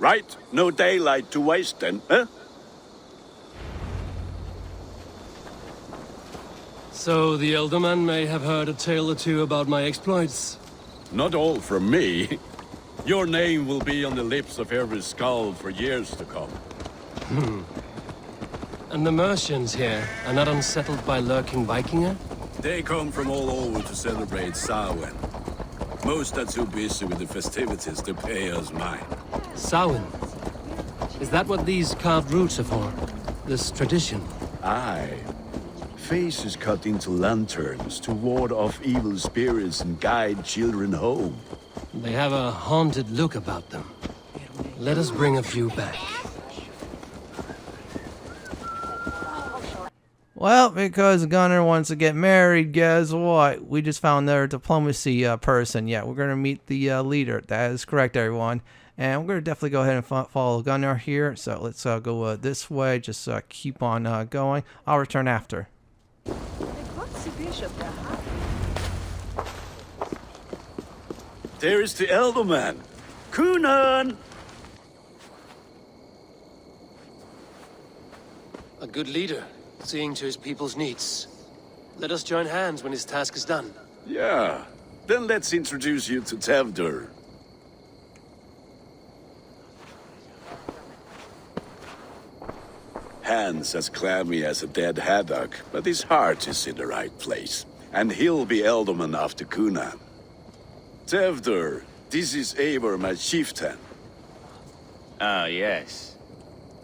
Right? No daylight to waste then, huh? So the Elderman may have heard a tale or two about my exploits. Not all from me. Your name will be on the lips of every skull for years to come. And the Mercians here are not unsettled by lurking Vikinger? They come from all over to celebrate Samhain. Most are too busy with the festivities to pay us mind. Samhain? Is that what these carved roots are for? This tradition? Aye. Faces cut into lanterns to ward off evil spirits and guide children home. They have a haunted look about them. Let us bring a few back. Well, because Gunnar wants to get married, guess what? We just found their diplomacy person. Yeah, we're going to meet the leader. That is correct, everyone. And we're going to definitely go ahead and follow Gunnar here. So let's go this way. Just keep on going. I'll return after. There is the Elderman. Gunnar! A good leader, seeing to his people's needs. Let us join hands when his task is done. Yeah. Then let's introduce you to Tewdwr. Hands as clammy as a dead haddock, but his heart is in the right place. And he'll be Elderman after Gunnar. Tewdwr, this is Eivor, my chieftain. Ah, yes.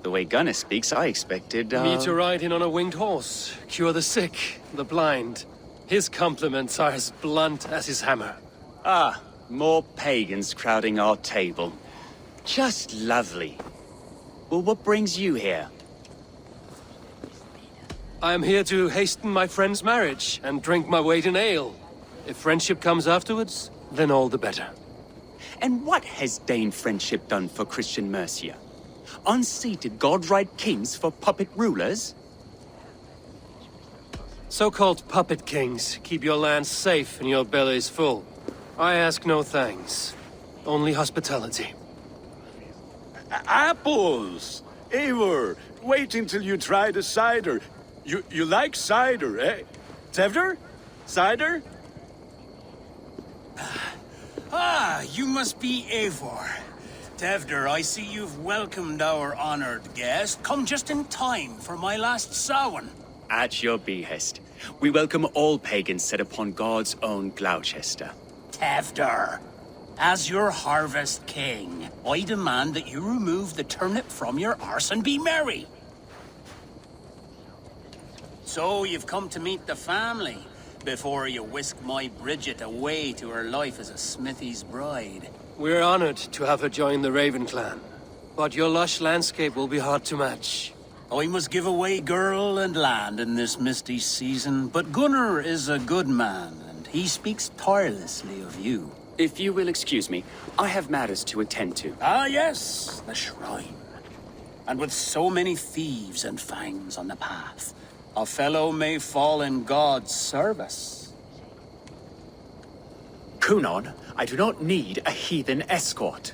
The way Gunnar speaks, I expected, Me to ride in on a winged horse, cure the sick, the blind. His compliments are as blunt as his hammer. Ah, more pagans crowding our table. Just lovely. Well, what brings you here? I am here to hasten my friend's marriage and drink my weight in ale. If friendship comes afterwards, then all the better. And what has Dane friendship done for Christian Mercia? Unseated god-right kings for puppet rulers? So-called puppet kings keep your lands safe and your bellies full. I ask no thanks, only hospitality. Apples! Eivor, wait until you try the cider. You like cider, eh? Tewdwr? Cider? Ah, you must be Eivor. Tewdwr, I see you've welcomed our honored guest. Come just in time for my last Samhain. At your behest. We welcome all pagans set upon God's own Gloucester. Tewdwr, as your harvest king, I demand that you remove the turnip from your arse and be merry. So you've come to meet the family before you whisk my Bridget away to her life as a smithy's bride. We're honored to have her join the Raven clan, but your lush landscape will be hard to match. I must give away girl and land in this misty season, but Gunnar is a good man, and he speaks tirelessly of you. If you will excuse me, I have matters to attend to. Ah, yes, the shrine. And with so many thieves and fangs on the path, a fellow may fall in God's service. Kunon, I do not need a heathen escort.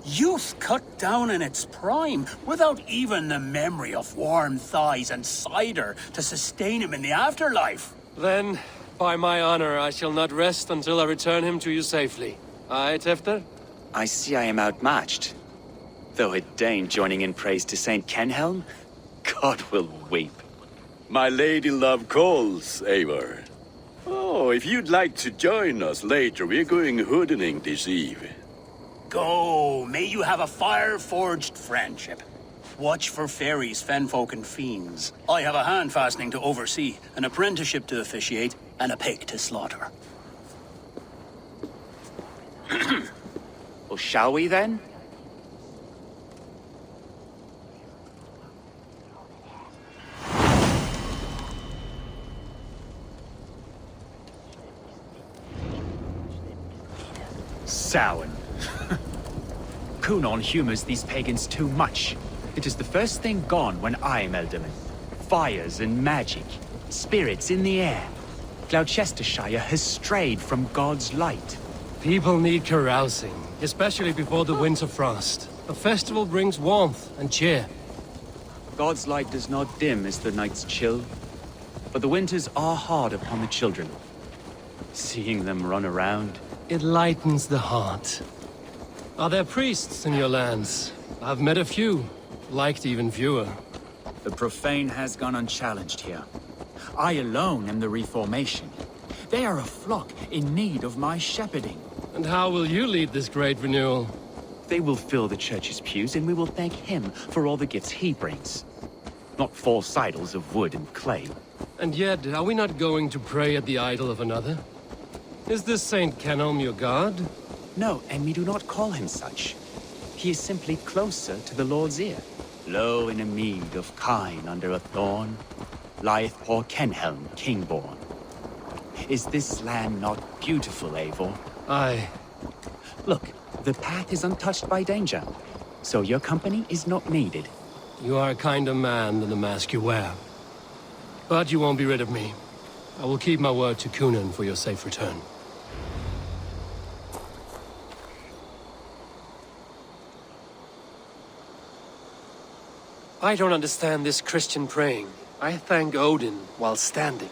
Youth cut down in its prime, without even the memory of warm thighs and cider to sustain him in the afterlife. Then, by my honor, I shall not rest until I return him to you safely. Aye, Tewdwr? I see I am outmatched. Though a Dane joining in praise to Saint Kenhelm, God will weep. My lady love calls, Eivor. Oh, if you'd like to join us later, we're going hoodening this eve. Go, may you have a fire-forged friendship. Watch for fairies, fenfolk, and fiends. I have a hand fastening to oversee, an apprenticeship to officiate, and a pig to slaughter. Well, shall we then? Samhain. Kunon humors these pagans too much. It is the first thing gone when I'm Elderman. Fires and magic. Spirits in the air. Gloucestershire has strayed from God's light. People need carousing, especially before the winter frost. A festival brings warmth and cheer. God's light does not dim as the nights chill, but the winters are hard upon the children. Seeing them run around, It lightens the heart. Are there priests in your lands? I've met a few, liked even fewer. The profane has gone unchallenged here. I alone am the Reformation. They are a flock in need of my shepherding. And how will you lead this great renewal? They will fill the church's pews, and we will thank him for all the gifts he brings. Not false idols of wood and clay. And yet, are we not going to pray at the idol of another? Is this Saint Canom your god? No, and we do not call him such. He is simply closer to the Lord's ear. Lo, in a mead of kine under a thorn, lieth poor Kenhelm, king-born. Is this land not beautiful, Eivor? Aye. Look, the path is untouched by danger, so your company is not needed. You are a kinder man than the mask you wear. But you won't be rid of me. I will keep my word to Kunan for your safe return. I don't understand this Christian praying. I thank Odin while standing.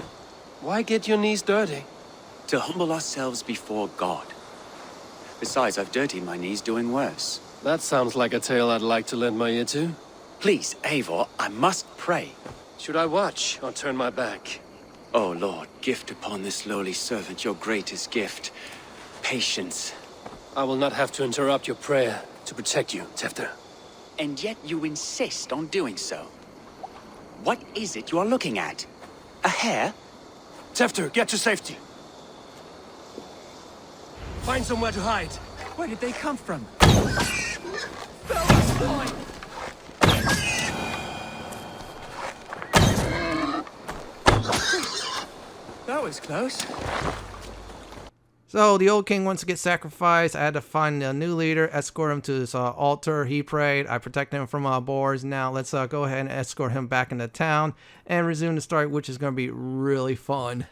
Why get your knees dirty? to humble ourselves before God. Besides, I've dirtied my knees doing worse. That sounds like a tale I'd like to lend my ear to. Please, Eivor, I must pray. Should I watch or turn my back? Oh Lord, gift upon this lowly servant your greatest gift. Patience. I will not have to interrupt your prayer to protect you, Tewdwr. And yet you insist on doing so. What is it you are looking at? A hare? Tewdwr, get to safety. Find somewhere to hide. Where did they come from? That was close. So the old king wants to get sacrificed. I had to find a new leader, escort him to his altar. He prayed. I protected him from boars. Now let's go ahead and escort him back into town and resume the story, which is going to be really fun.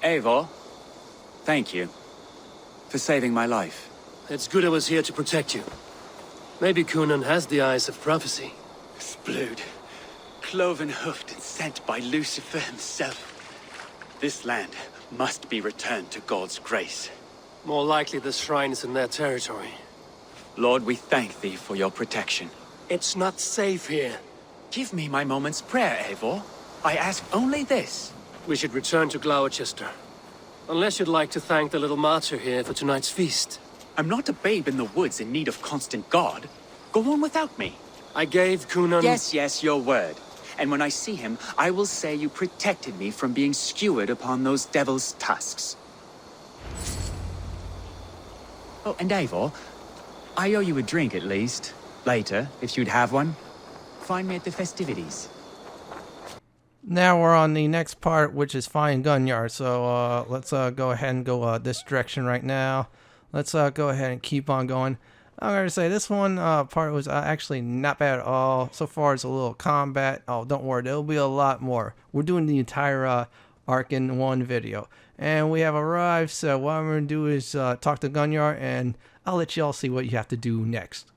Eivor, thank you for saving my life. It's good I was here to protect you. Maybe Kunan has the eyes of prophecy. Splood, cloven-hoofed and sent by Lucifer himself. This land must be returned to God's grace. More likely the shrine is in their territory. Lord, we thank thee for your protection. It's not safe here. Give me my moment's prayer, Eivor. I ask only this. We should return to Glowecestrescire. Unless you'd like to thank the little martyr here for tonight's feast. I'm not a babe in the woods in need of constant guard. Go on without me. I gave Kunan... Yes, your word. And when I see him, I will say you protected me from being skewered upon those devil's tusks. Oh, and Eivor, I owe you a drink at least. Later, if you'd have one. Find me at the festivities. Now we're on the next part, which is find Gunnar. So let's go ahead and go this direction right now. Let's go ahead and keep on going. I'm going to say this one part was actually not bad at all. So far as a little combat. Oh, don't worry. There'll be a lot more. We're doing the entire arc in one video. And we have arrived. So what I'm going to do is talk to Gunnar. And I'll let you all see what you have to do next.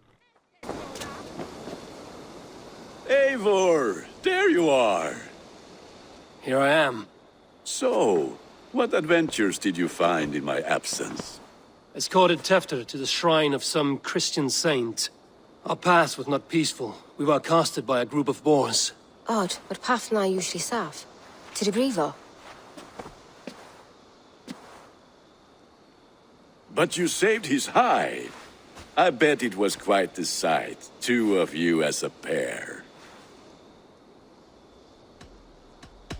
Eivor, there you are. Here I am. So, what adventures did you find in my absence? Escorted Tewdwr to the shrine of some Christian saint. Our path was not peaceful. We were accosted by a group of boars. Odd, but path na usually safe. To the Grievo. But you saved his hide. I bet it was quite the sight, two of you as a pair.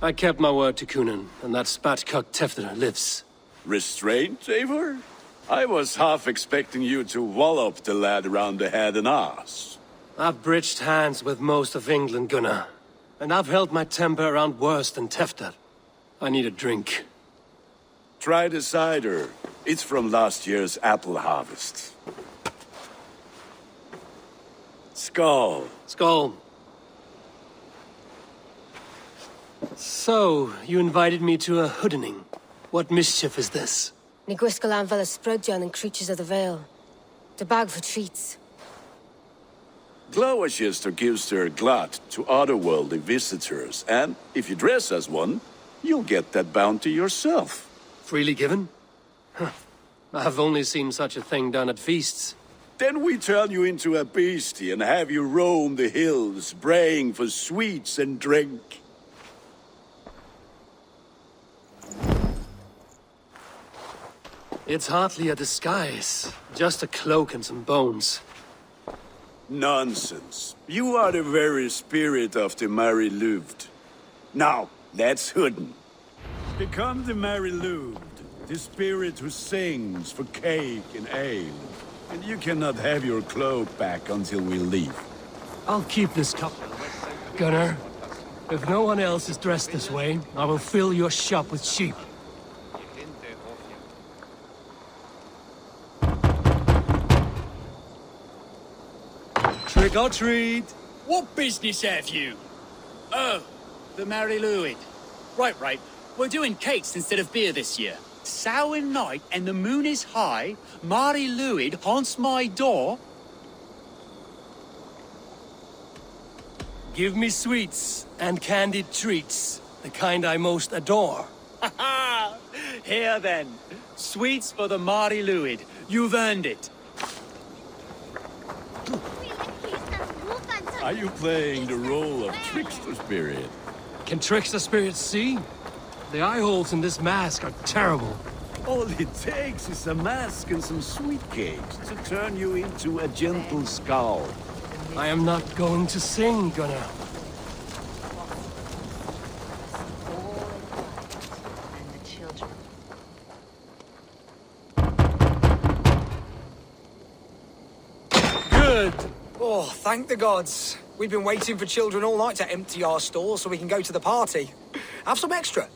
I kept my word to Kunan, and that spatcock Tewdwr lives. Restraint, Eivor? I was half expecting you to wallop the lad around the head and ass. I've bridged hands with most of England, Gunnar. And I've held my temper around worse than Tewdwr. I need a drink. Try the cider. It's from last year's apple harvest. Skull. Skull. So, you invited me to a hoodening. What mischief is this? Ni gwisgalan fel ysbrydion and creatures of the Vale. The bag for treats. Glowecestrescire gives their glut to otherworldly visitors, and if you dress as one, you'll get that bounty yourself. Freely given? Huh. I've only seen such a thing done at feasts. Then we turn you into a beastie and have you roam the hills, braying for sweets and drink. It's hardly a disguise. Just a cloak and some bones. Nonsense. You are the very spirit of the Mary Louved. Now, that's hidden. Become the Mary Louved, the spirit who sings for cake and ale. And you cannot have your cloak back until we leave. I'll keep this cup. Gunnar, if no one else is dressed this way, I will fill your shop with sheep. Trick or treat! What business have you? Oh, the Mary Louid. Right. We're doing cakes instead of beer this year. Samhain night and the moon is high. Mary Louid haunts my door. Give me sweets and candied treats, the kind I most adore. Ha ha! Here then, sweets for the Mary Louid. You've earned it. Are you playing the role of trickster spirit? Can trickster spirits see? The eye holes in this mask are terrible. All it takes is a mask and some sweet cakes to turn you into a gentle skull. I am not going to sing, Gunnar. Good. Oh, thank the gods. We've been waiting for children all night to empty our stores so we can go to the party. Have some extra.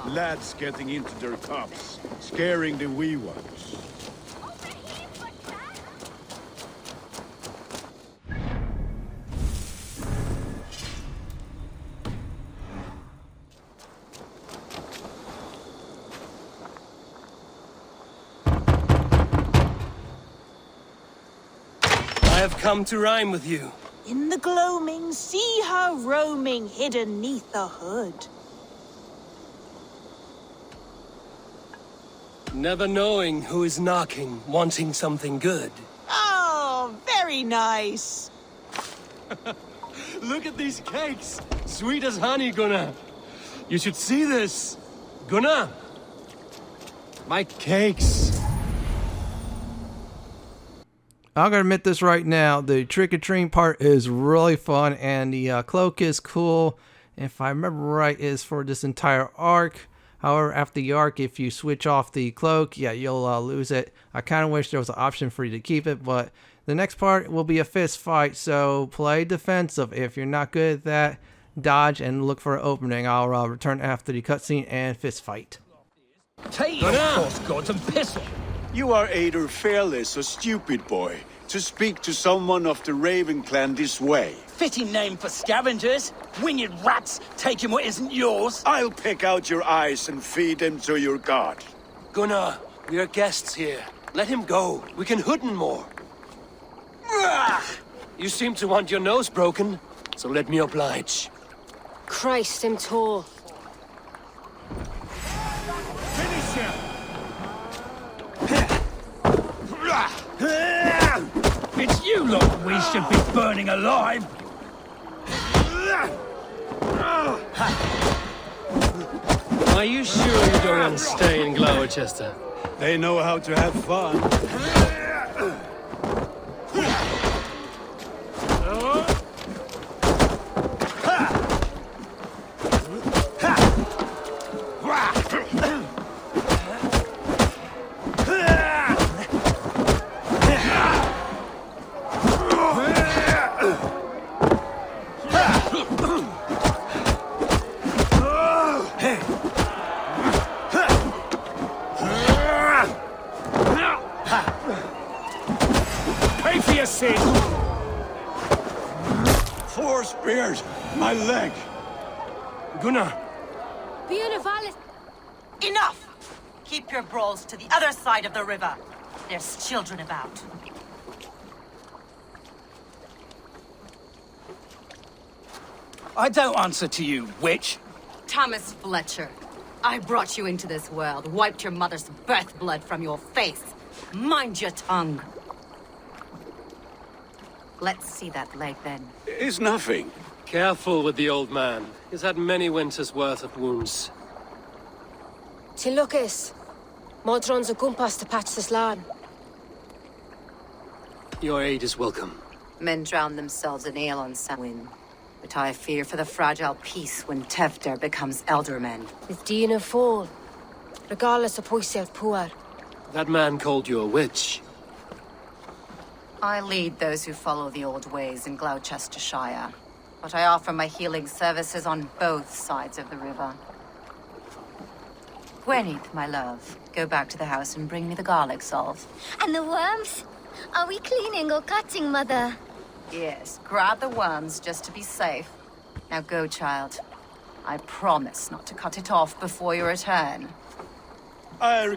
Lads getting into their cups, scaring the wee ones. I have come to rhyme with you. In the gloaming, see her roaming hidden neath the hood. Never knowing who is knocking, wanting something good. Oh, very nice. Look at these cakes! Sweet as honey, Gunnar. You should see this. Gunnar! My cakes. I'm gonna admit this right now. The trick-or-treating part is really fun, and the cloak is cool. If I remember right, is for this entire arc. However, after the arc, if you switch off the cloak, yeah, you'll lose it. I kind of wish there was an option for you to keep it, but the next part will be a fist fight, so play defensive. If you're not good at that, dodge and look for an opening. I'll return after the cutscene and fist fight. Take your false gods and piss off. You are either fearless or stupid, boy, to speak to someone of the Raven clan this way. Fitting name for scavengers. Winged rats taking what isn't yours. I'll pick out your eyes and feed them to your god. Gunnar, we are guests here. Let him go. We can hood him more. You seem to want your nose broken, so let me oblige. Christ, I'm tall. Finish him! It's you lot we should be burning alive. Are you sure you don't want to stay in Glowecestrescire? They know how to have fun. Pay for your sin. 4 spears! My leg! Gunnar, Be an Valhalla. Enough! Keep your brawls to the other side of the river. There's children about. I don't answer to you, witch. Thomas Fletcher, I brought you into this world, wiped your mother's birth blood from your face. Mind your tongue. Let's see that leg, then. It's nothing. Careful with the old man. He's had many winters' worth of wounds. Till Lucas. Modron's a gumpas to patch this land. Your aid is welcome. Men drown themselves in ale on Samhain. But I fear for the fragile peace when Tewdwr becomes eldermen. With Dean and fall. Regardless of yourself poor. That man called you a witch. I lead those who follow the old ways in Glowecestrescire. But I offer my healing services on both sides of the river. Gwenith, my love, go back to the house and bring me the garlic salve. And the worms? Are we cleaning or cutting, Mother? Yes, grab the worms just to be safe. Now go, child. I promise not to cut it off before your return.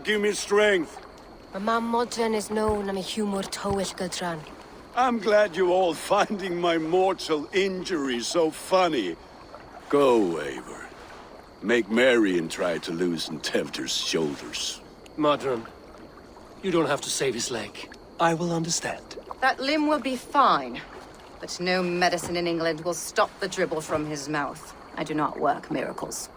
Give me strength. My mum Modron is known I'm a humor towit Gudran. I'm glad you all finding my mortal injury so funny. Go, Eivor. Make merry and try to loosen Tewdwr's shoulders. Modron, you don't have to save his leg. I will understand. That limb will be fine. But no medicine in England will stop the dribble from his mouth. I do not work miracles.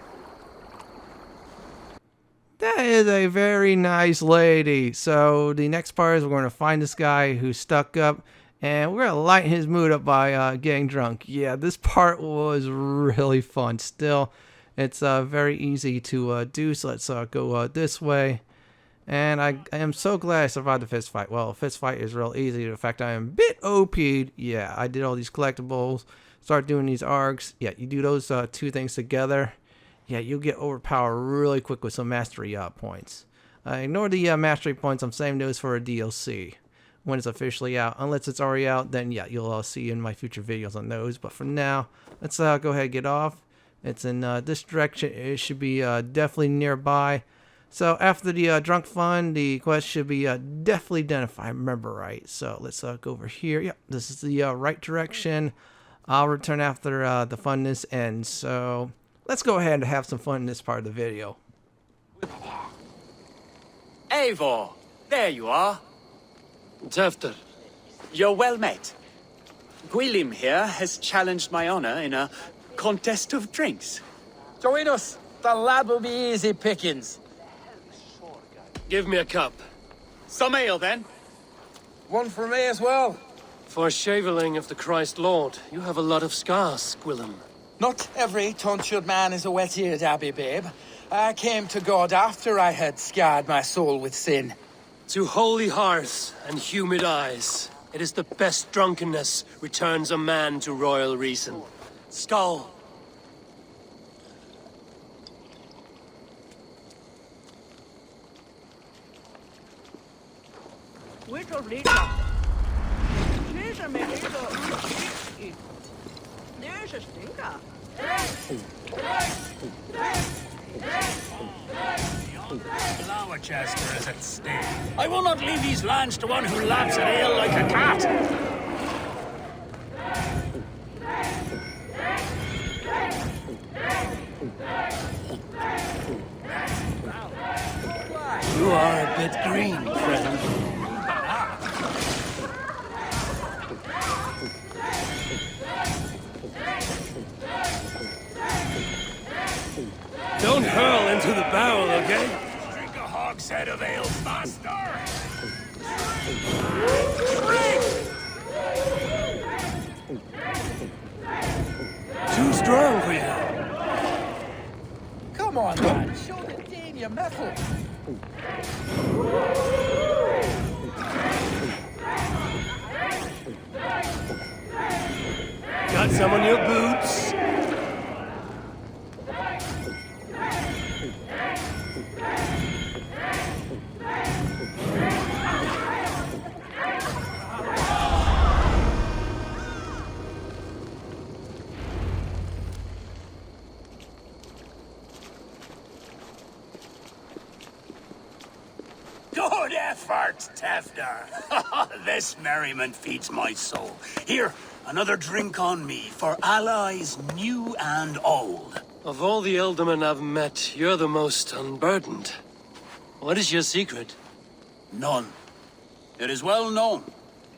That is a very nice lady. So the next part is we're going to find this guy who's stuck up, and we're going to lighten his mood up by getting drunk. Yeah, this part was really fun. Still, it's very easy to do, so let's go this way. And I am so glad I survived the fist fight. Well, fist fight is real easy. The fact I am a bit OP'd. Yeah, I did all these collectibles. Start doing these arcs. Yeah, you do those two things together. Yeah, you'll get overpowered really quick with some mastery points. Ignore the mastery points. I'm saving those for a DLC when it's officially out. Unless it's already out, then yeah, you'll see in my future videos on those. But for now, let's go ahead and get off. It's in this direction. It should be definitely nearby. So after the drunk fun, the quest should be definitely done if I remember right. So let's go over here. Yep, this is the right direction. I'll return after the funness ends. So let's go ahead and have some fun in this part of the video. Eivor, there you are. Tewdwr. You're well met. Gwilym here has challenged my honor in a contest of drinks. Join us. The lad will be easy pickings. Give me a cup. Some ale, then. One for me as well. For shaveling of the Christ Lord, you have a lot of scars, Gwilym. Not every tonsured man is a wet-eared abbey, babe. I came to God after I had scarred my soul with sin. To holy hearts and humid eyes, it is the best drunkenness returns a man to royal reason. Skull. There's a stinker. Glowecester is at stake. I will not leave these lands to one who laps at ale like a cat. You are a bit green, friend. Don't hurl into the barrel, okay? Drink a hogshead of ale faster! Too strong for you. Come on, lad. Show the Dane your mettle. Got some on your boots? farts, Tewdwr. This merriment feeds my soul. Here, another drink on me for allies new and old. Of all the Ealdormen I've met, you're the most unburdened. What is your secret? None. It is well known.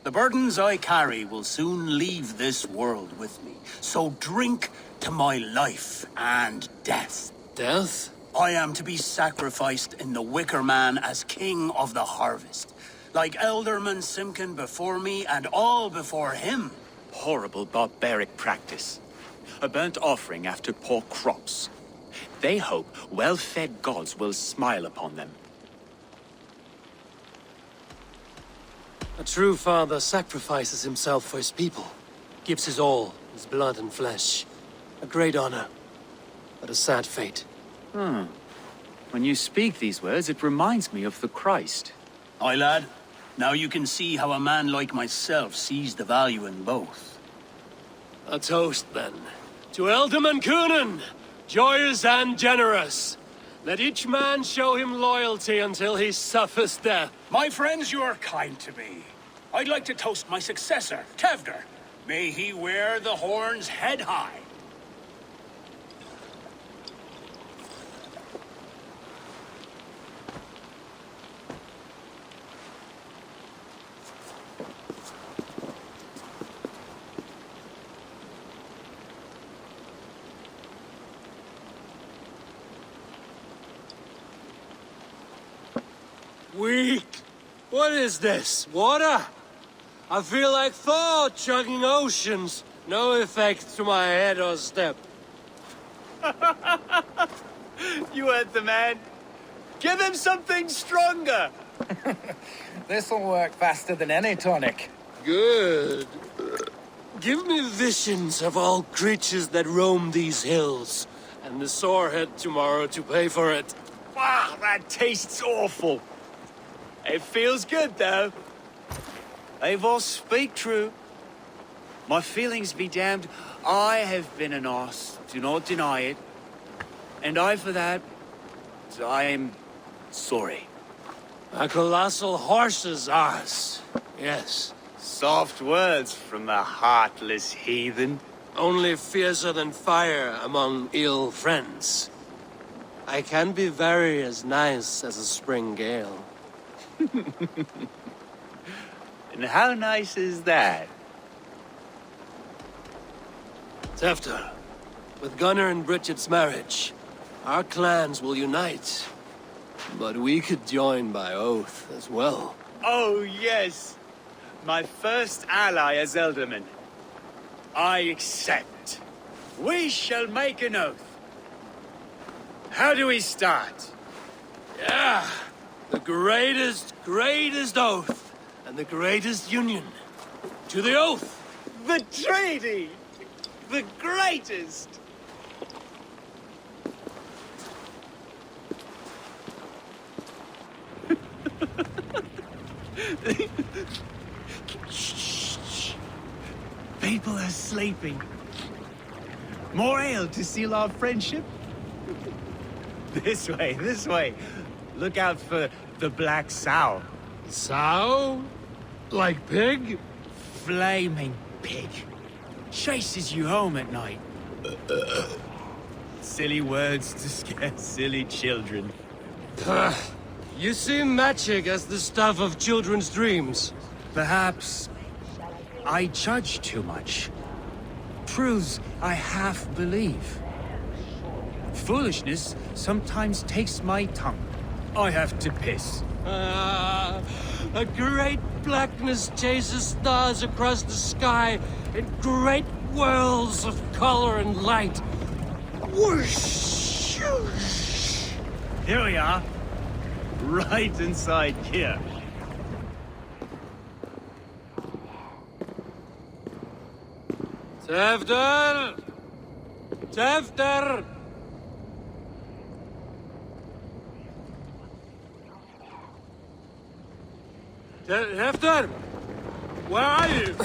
The burdens I carry will soon leave this world with me. So drink to my life and death. Death? I am to be sacrificed in the Wicker Man as king of the harvest. Like Ealdorman Simkin before me and all before him. Horrible barbaric practice. A burnt offering after poor crops. They hope well-fed gods will smile upon them. A true father sacrifices himself for his people. Gives his all, his blood and flesh. A great honor, but a sad fate. When you speak these words, it reminds me of the Christ. Aye, lad. Now you can see how a man like myself sees the value in both. A toast, then. To Ealdorman Coonan, joyous and generous. Let each man show him loyalty until he suffers death. My friends, you are kind to me. I'd like to toast my successor, Tewdwr. May he wear the horns head high. Weak! What is this? Water? I feel like Thor chugging oceans. No effect to my head or step. You heard the man. Give him something stronger. This'll work faster than any tonic. Good. Give me visions of all creatures that roam these hills, and the sorehead tomorrow to pay for it. Wow, that tastes awful. It feels good, though. Eivor, speak true. My feelings be damned. I have been an arse. Do not deny it. And I, for that, I am sorry. A colossal horse's arse. Yes. Soft words from the heartless heathen. Only fiercer than fire among ill friends. I can be very as nice as a spring gale. And how nice is that? Tewdwr, with Gunnar and Bridget's marriage, our clans will unite. But we could join by oath as well. Oh, yes. My first ally as Ealdorman. I accept. We shall make an oath. How do we start? Yeah! The greatest oath, and the greatest union. To the oath! The treaty! The greatest! Shh. People are sleeping. More ale to seal our friendship? This way. Look out for the black sow. Sow? Like pig? Flaming pig. Chases you home at night. Silly words to scare silly children. You see magic as the stuff of children's dreams. Perhaps I judge too much. Truths I half believe. Foolishness sometimes takes my tongue. I have to piss. A great blackness chases stars across the sky in great whirls of color and light. Whoosh! Here we are. Right inside here. Tewdwr! Tewdwr! Tewdwr! Where are you?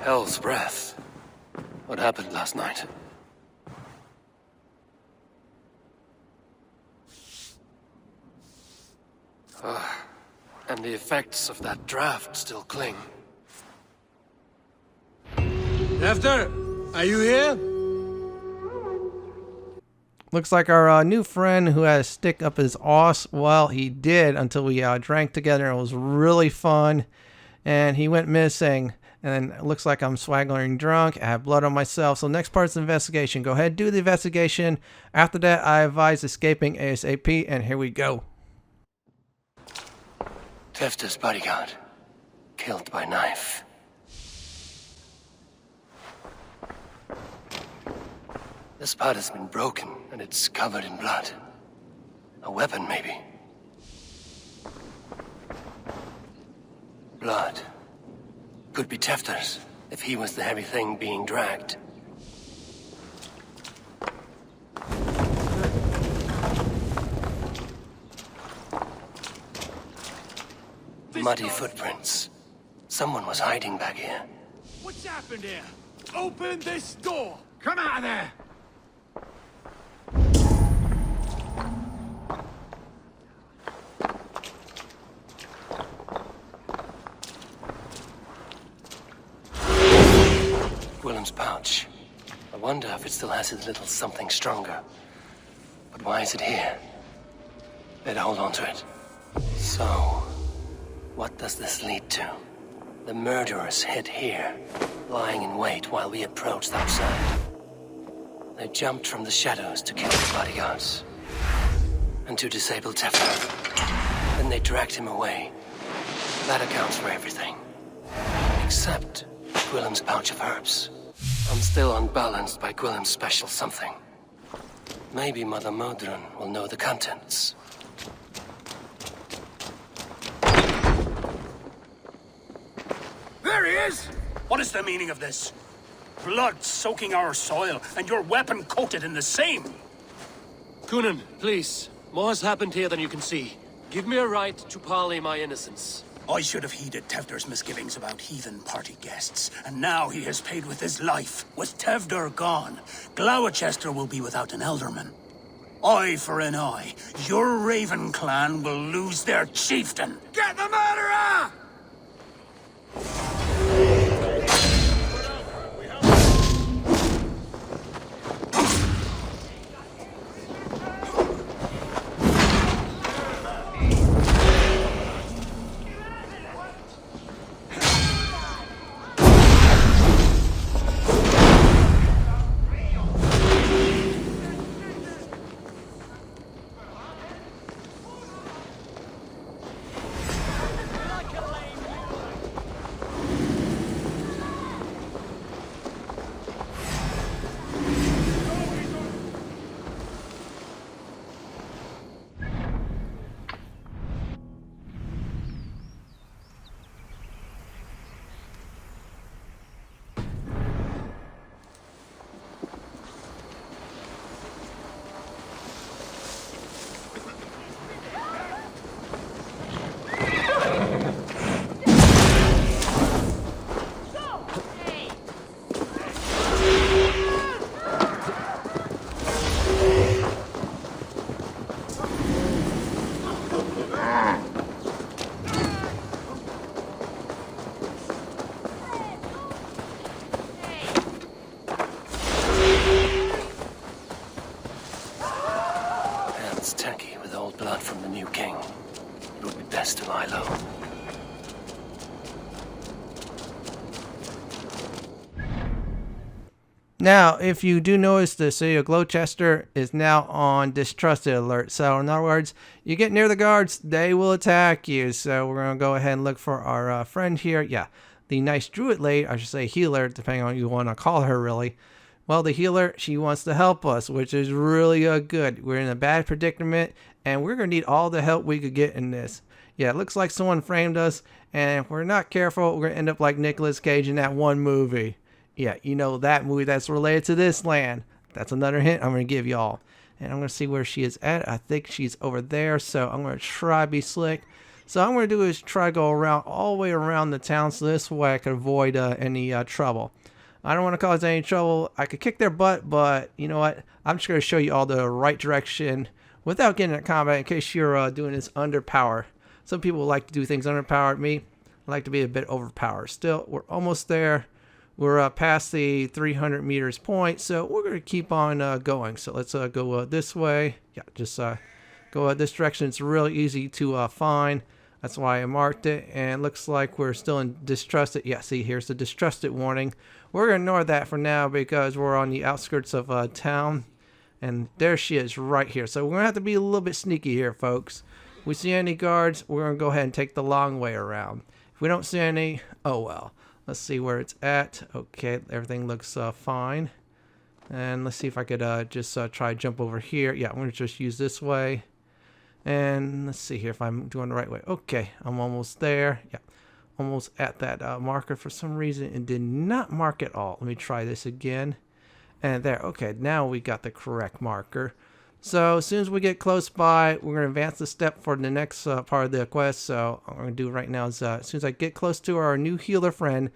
Hell's breath. What happened last night? And the effects of that draft still cling. Tewdwr, are you here? Looks like our new friend who has stick up his arse. Well, he did until we drank together. It was really fun. And he went missing. And it looks like I'm swaggering drunk. I have blood on myself. So next part's the investigation. Go ahead, do the investigation. After that, I advise escaping ASAP. And here we go. Tewdwr's bodyguard. Killed by knife. This part has been broken, and it's covered in blood. A weapon, maybe. Blood. Could be Tewdwr's, if he was the heavy thing being dragged. Muddy footprints. Someone was hiding back here. What's happened here? Open this door! Come out of there! Willem's pouch. I wonder if it still has his little something stronger. But why is it here? Better hold on to it. So, what does this lead to? The murderers hid here, lying in wait while we approached outside. They jumped from the shadows to kill the bodyguards. And to disable Tewdwr. Then they dragged him away. That accounts for everything. Except Gwillem's pouch of herbs. I'm still unbalanced by Gwillem's special something. Maybe Mother Modron will know the contents. There he is! What is the meaning of this? Blood soaking our soil, and your weapon coated in the same! Gunnar, please. More has happened here than you can see. Give me a right to parley my innocence. I should have heeded Tewdwr's misgivings about heathen party guests, and now he has paid with his life. With Tewdwr gone, Glowecestrescire will be without an elderman. Eye for an eye, your Raven clan will lose their chieftain. Get the murderer! Now, if you do notice, the city of Glowecestrescire is now on distrusted alert. So, in other words, you get near the guards, they will attack you. So, we're going to go ahead and look for our friend here. Yeah, the nice druid lady, I should say healer, depending on what you want to call her, really. Well, the healer, she wants to help us, which is really good. We're in a bad predicament, and we're going to need all the help we could get in this. Yeah, it looks like someone framed us, and if we're not careful, we're going to end up like Nicolas Cage in that one movie. Yeah, you know that movie that's related to this land. That's another hint I'm going to give y'all. And I'm going to see where she is at. I think she's over there, so I'm going to try to be slick. So I'm going to do is try to go around all the way around the town, so this way I can avoid any trouble. I don't want to cause any trouble. I could kick their butt, but you know what? I'm just going to show you all the right direction without getting into combat in case you're doing this underpower. Some people like to do things underpowered. Me, I like to be a bit overpowered. Still, we're almost there. We're past the 300 meters point, so we're going to keep on going. So let's go this way. Yeah, just go this direction. It's really easy to find. That's why I marked it, and it looks like we're still in distrusted. Yeah, see, here's the distrusted warning. We're going to ignore that for now because we're on the outskirts of town. And there she is right here. So we're going to have to be a little bit sneaky here, folks. If we see any guards, we're going to go ahead and take the long way around. If we don't see any, oh well. Let's see where it's at. Okay, everything looks fine. And let's see if I could just try to jump over here. Yeah, I'm going to just use this way. And let's see here if I'm doing the right way. Okay, I'm almost there. Yeah, almost at that marker. For some reason, it did not mark at all. Let me try this again. And there. Okay, now we got the correct marker. So as soon as we get close by, we're going to advance the step for the next part of the quest. So what I'm going to do right now is as soon as I get close to our new healer friend,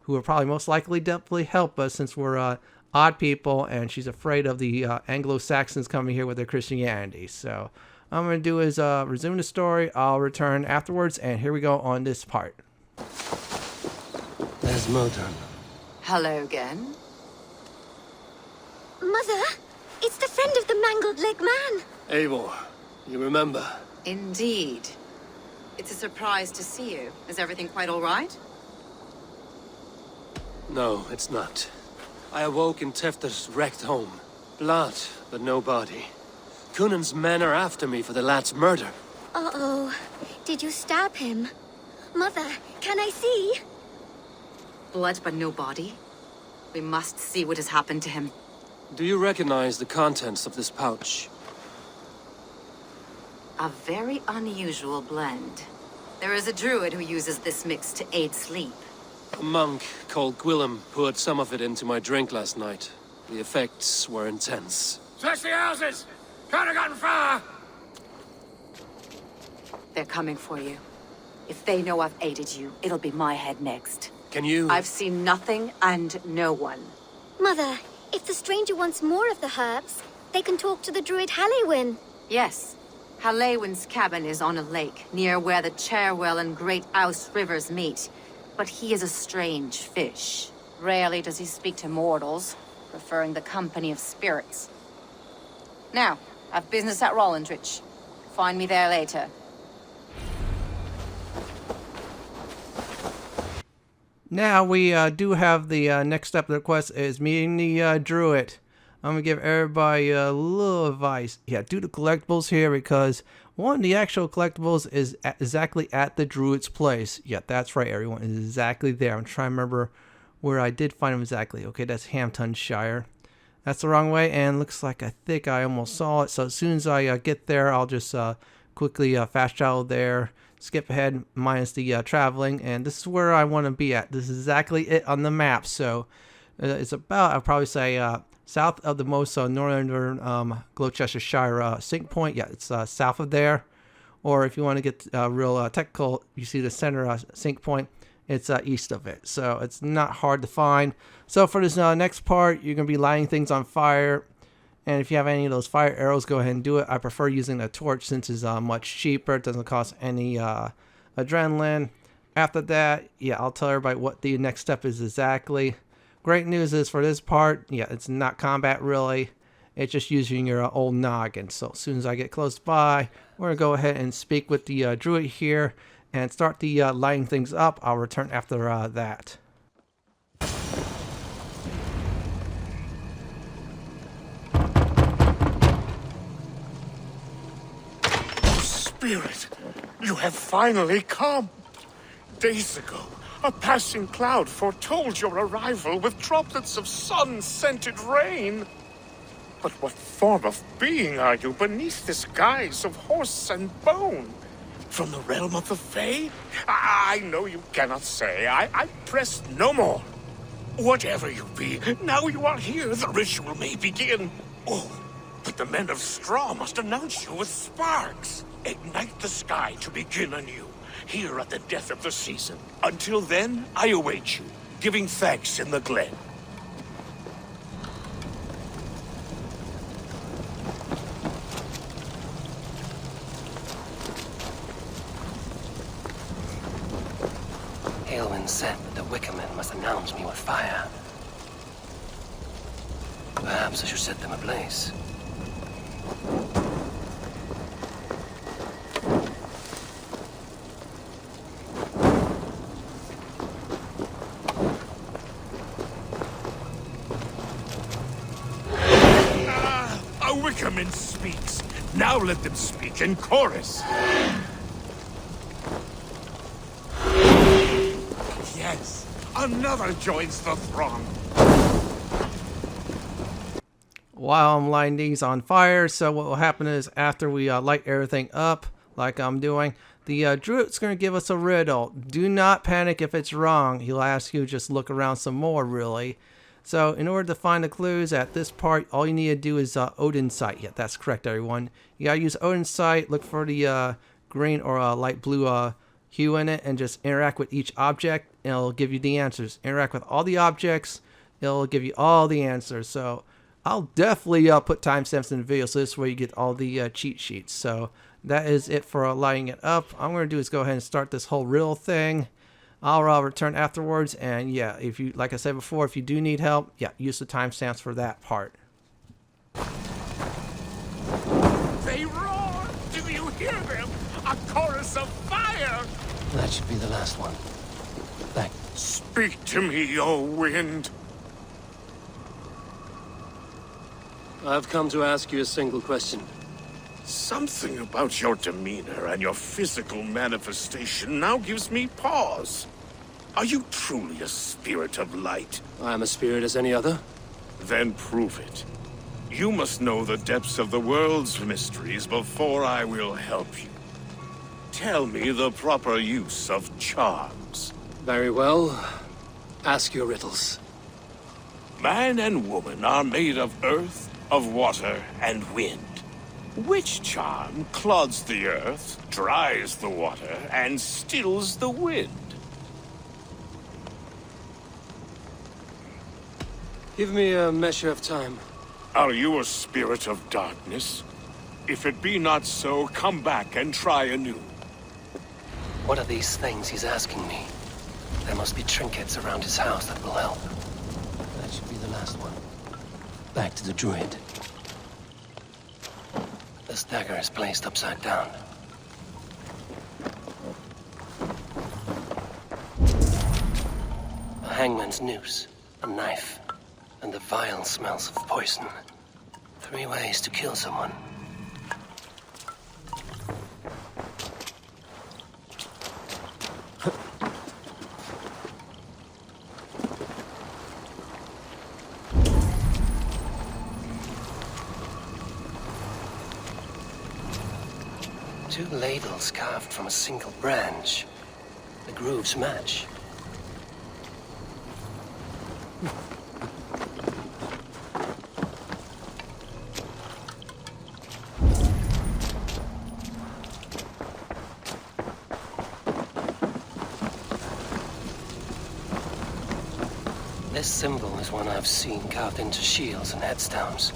who will probably most likely definitely help us since we're odd people and she's afraid of the Anglo-Saxons coming here with their Christianity. So what I'm going to do is resume the story. I'll return afterwards, and here we go on this part. There's Modron. Hello again. Mother, it's the friend of the mangled leg man. Eivor, you remember? Indeed. It's a surprise to see you. Is everything quite all right? No, it's not. I awoke in Tewdwr's wrecked home. Blood, but no body. Cunan's men are after me for the lad's murder. Uh-oh. Did you stab him? Mother, can I see? Blood but no body? We must see what has happened to him. Do you recognize the contents of this pouch? A very unusual blend. There is a druid who uses this mix to aid sleep. A monk called Gwillem poured some of it into my drink last night. The effects were intense. Search the houses! Can't have gotten far! They're coming for you. If they know I've aided you, it'll be my head next. Can you... I've seen nothing and no one. Mother, if the stranger wants more of the herbs, they can talk to the druid Halewyn. Yes. Halewyn's cabin is on a lake, near where the Cherwell and Great Ouse rivers meet. But he is a strange fish. Rarely does he speak to mortals, preferring the company of spirits. Now, I've business at Rollendrich. Find me there later. Now we do have the next step of the quest is meeting the Druid. I'm going to give everybody a little advice. Yeah, do the collectibles here because one, the actual collectibles is exactly at the Druid's place. Yeah, that's right, everyone. It's exactly there. I'm trying to remember where I did find him exactly. Okay, that's Hamptonshire. That's the wrong way, and looks like I think I almost saw it. So as soon as I get there, I'll just quickly fast travel there. Skip ahead minus the traveling, and this is where I want to be at. This is exactly it on the map. So it's about, I'll probably say, south of the most northern Glowecestrescire sync point. Yeah, it's south of there. Or if you want to get real technical, you see the center sync point. It's east of it. So it's not hard to find. So for this next part, you're going to be lighting things on fire. And if you have any of those fire arrows, go ahead and do it. I prefer using a torch since it's much cheaper. It doesn't cost any adrenaline. After that, yeah, I'll tell everybody what the next step is exactly. Great news is for this part, yeah, it's not combat really. It's just using your old noggin. So as soon as I get close by, we're going to go ahead and speak with the druid here and start the lighting things up. I'll return after that. Spirit, you have finally come. Days ago, A passing cloud foretold your arrival with droplets of sun-scented rain. But what form of being are you beneath this guise of horse and bone? From the realm of the Fae? I know you cannot say. I press no more. Whatever you be, now you are here, the ritual may begin. Oh, but the men of straw must announce you with sparks. Ignite the sky to begin anew, here at the death of the season. Until then, I await you, giving thanks in the glen. Aelwyn said that the Wickermen must announce me with fire. Perhaps I should set them ablaze. A Wickerman speaks. Now let them speak in chorus. Yes, another joins the throng. While I'm lighting these on fire, so what will happen is after we light everything up, like I'm doing, the Druid's going to give us a riddle. Do not panic if it's wrong. He'll ask you just look around some more, really. So in order to find the clues at this part, all you need to do is Odin's Sight. Yeah, that's correct, everyone. You got to use Odin's Sight, look for the green or light blue hue in it, and just interact with each object, and it'll give you the answers. Interact with all the objects, it'll give you all the answers. So I'll definitely put timestamps in the video, so this way you get all the cheat sheets. So that is it for lighting it up. All I'm going to do is go ahead and start this whole riddle thing. I'll return afterwards, and yeah, if you, like I said before, if you do need help, yeah, use the timestamps for that part. They roar! Do you hear them? A chorus of fire! That should be the last one. Back. Speak to me, O wind. I've come to ask you a single question. Something about your demeanor and your physical manifestation now gives me pause. Are you truly a spirit of light? I am a spirit as any other. Then prove it. You must know the depths of the world's mysteries before I will help you. Tell me the proper use of charms. Very well. Ask your riddles. Man and woman are made of earth, of water, and wind. Which charm clods the earth, dries the water, and stills the wind? Give me a measure of time. Are you a spirit of darkness? If it be not so, come back and try anew. What are these things he's asking me? There must be trinkets around his house that will help. That should be the last one. Back to the Druid. This dagger is placed upside down. A hangman's noose, a knife, and the vile smells of poison. 3 ways to kill someone. Two ladles carved from a single branch. The grooves match. This symbol is one I've seen carved into shields and headstones.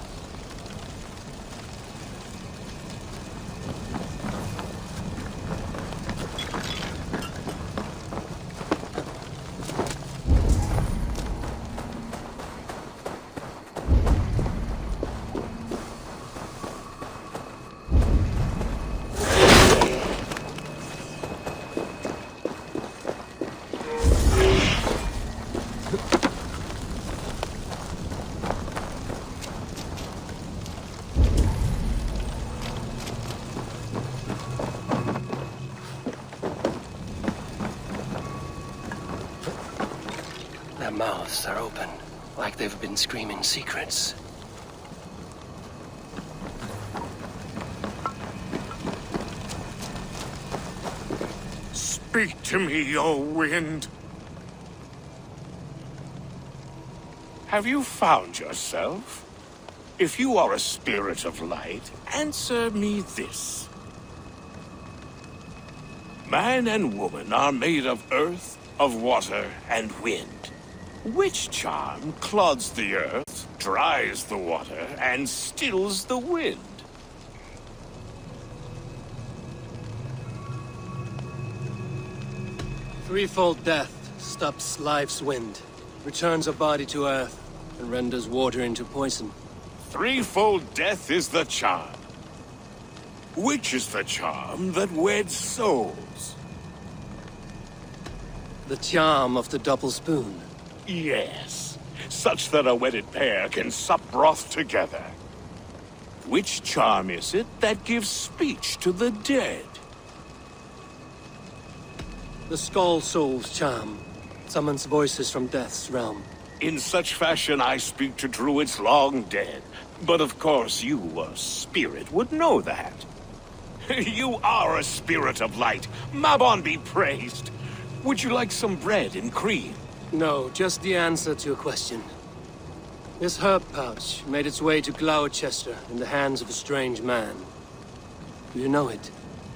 mouths are open, like they've been screaming secrets. Speak to me, O wind. Have you found yourself? If you are a spirit of light, answer me this. Man and woman are made of earth, of water, and wind. Which charm clods the earth, dries the water, and stills the wind? Threefold death stops life's wind, returns a body to earth, and renders water into poison. Threefold death is the charm. Which is the charm that weds souls? The charm of the double spoon. Yes, such that a wedded pair can sup broth together. Which charm is it that gives speech to the dead? The Skull Soul's charm summons voices from death's realm. In such fashion I speak to druids long dead. But of course you, a spirit, would know that. You are a spirit of light. Mabon be praised. Would you like some bread and cream? No, just the answer to a question. This herb pouch made its way to Glowecestrescire in the hands of a strange man. Do you know it?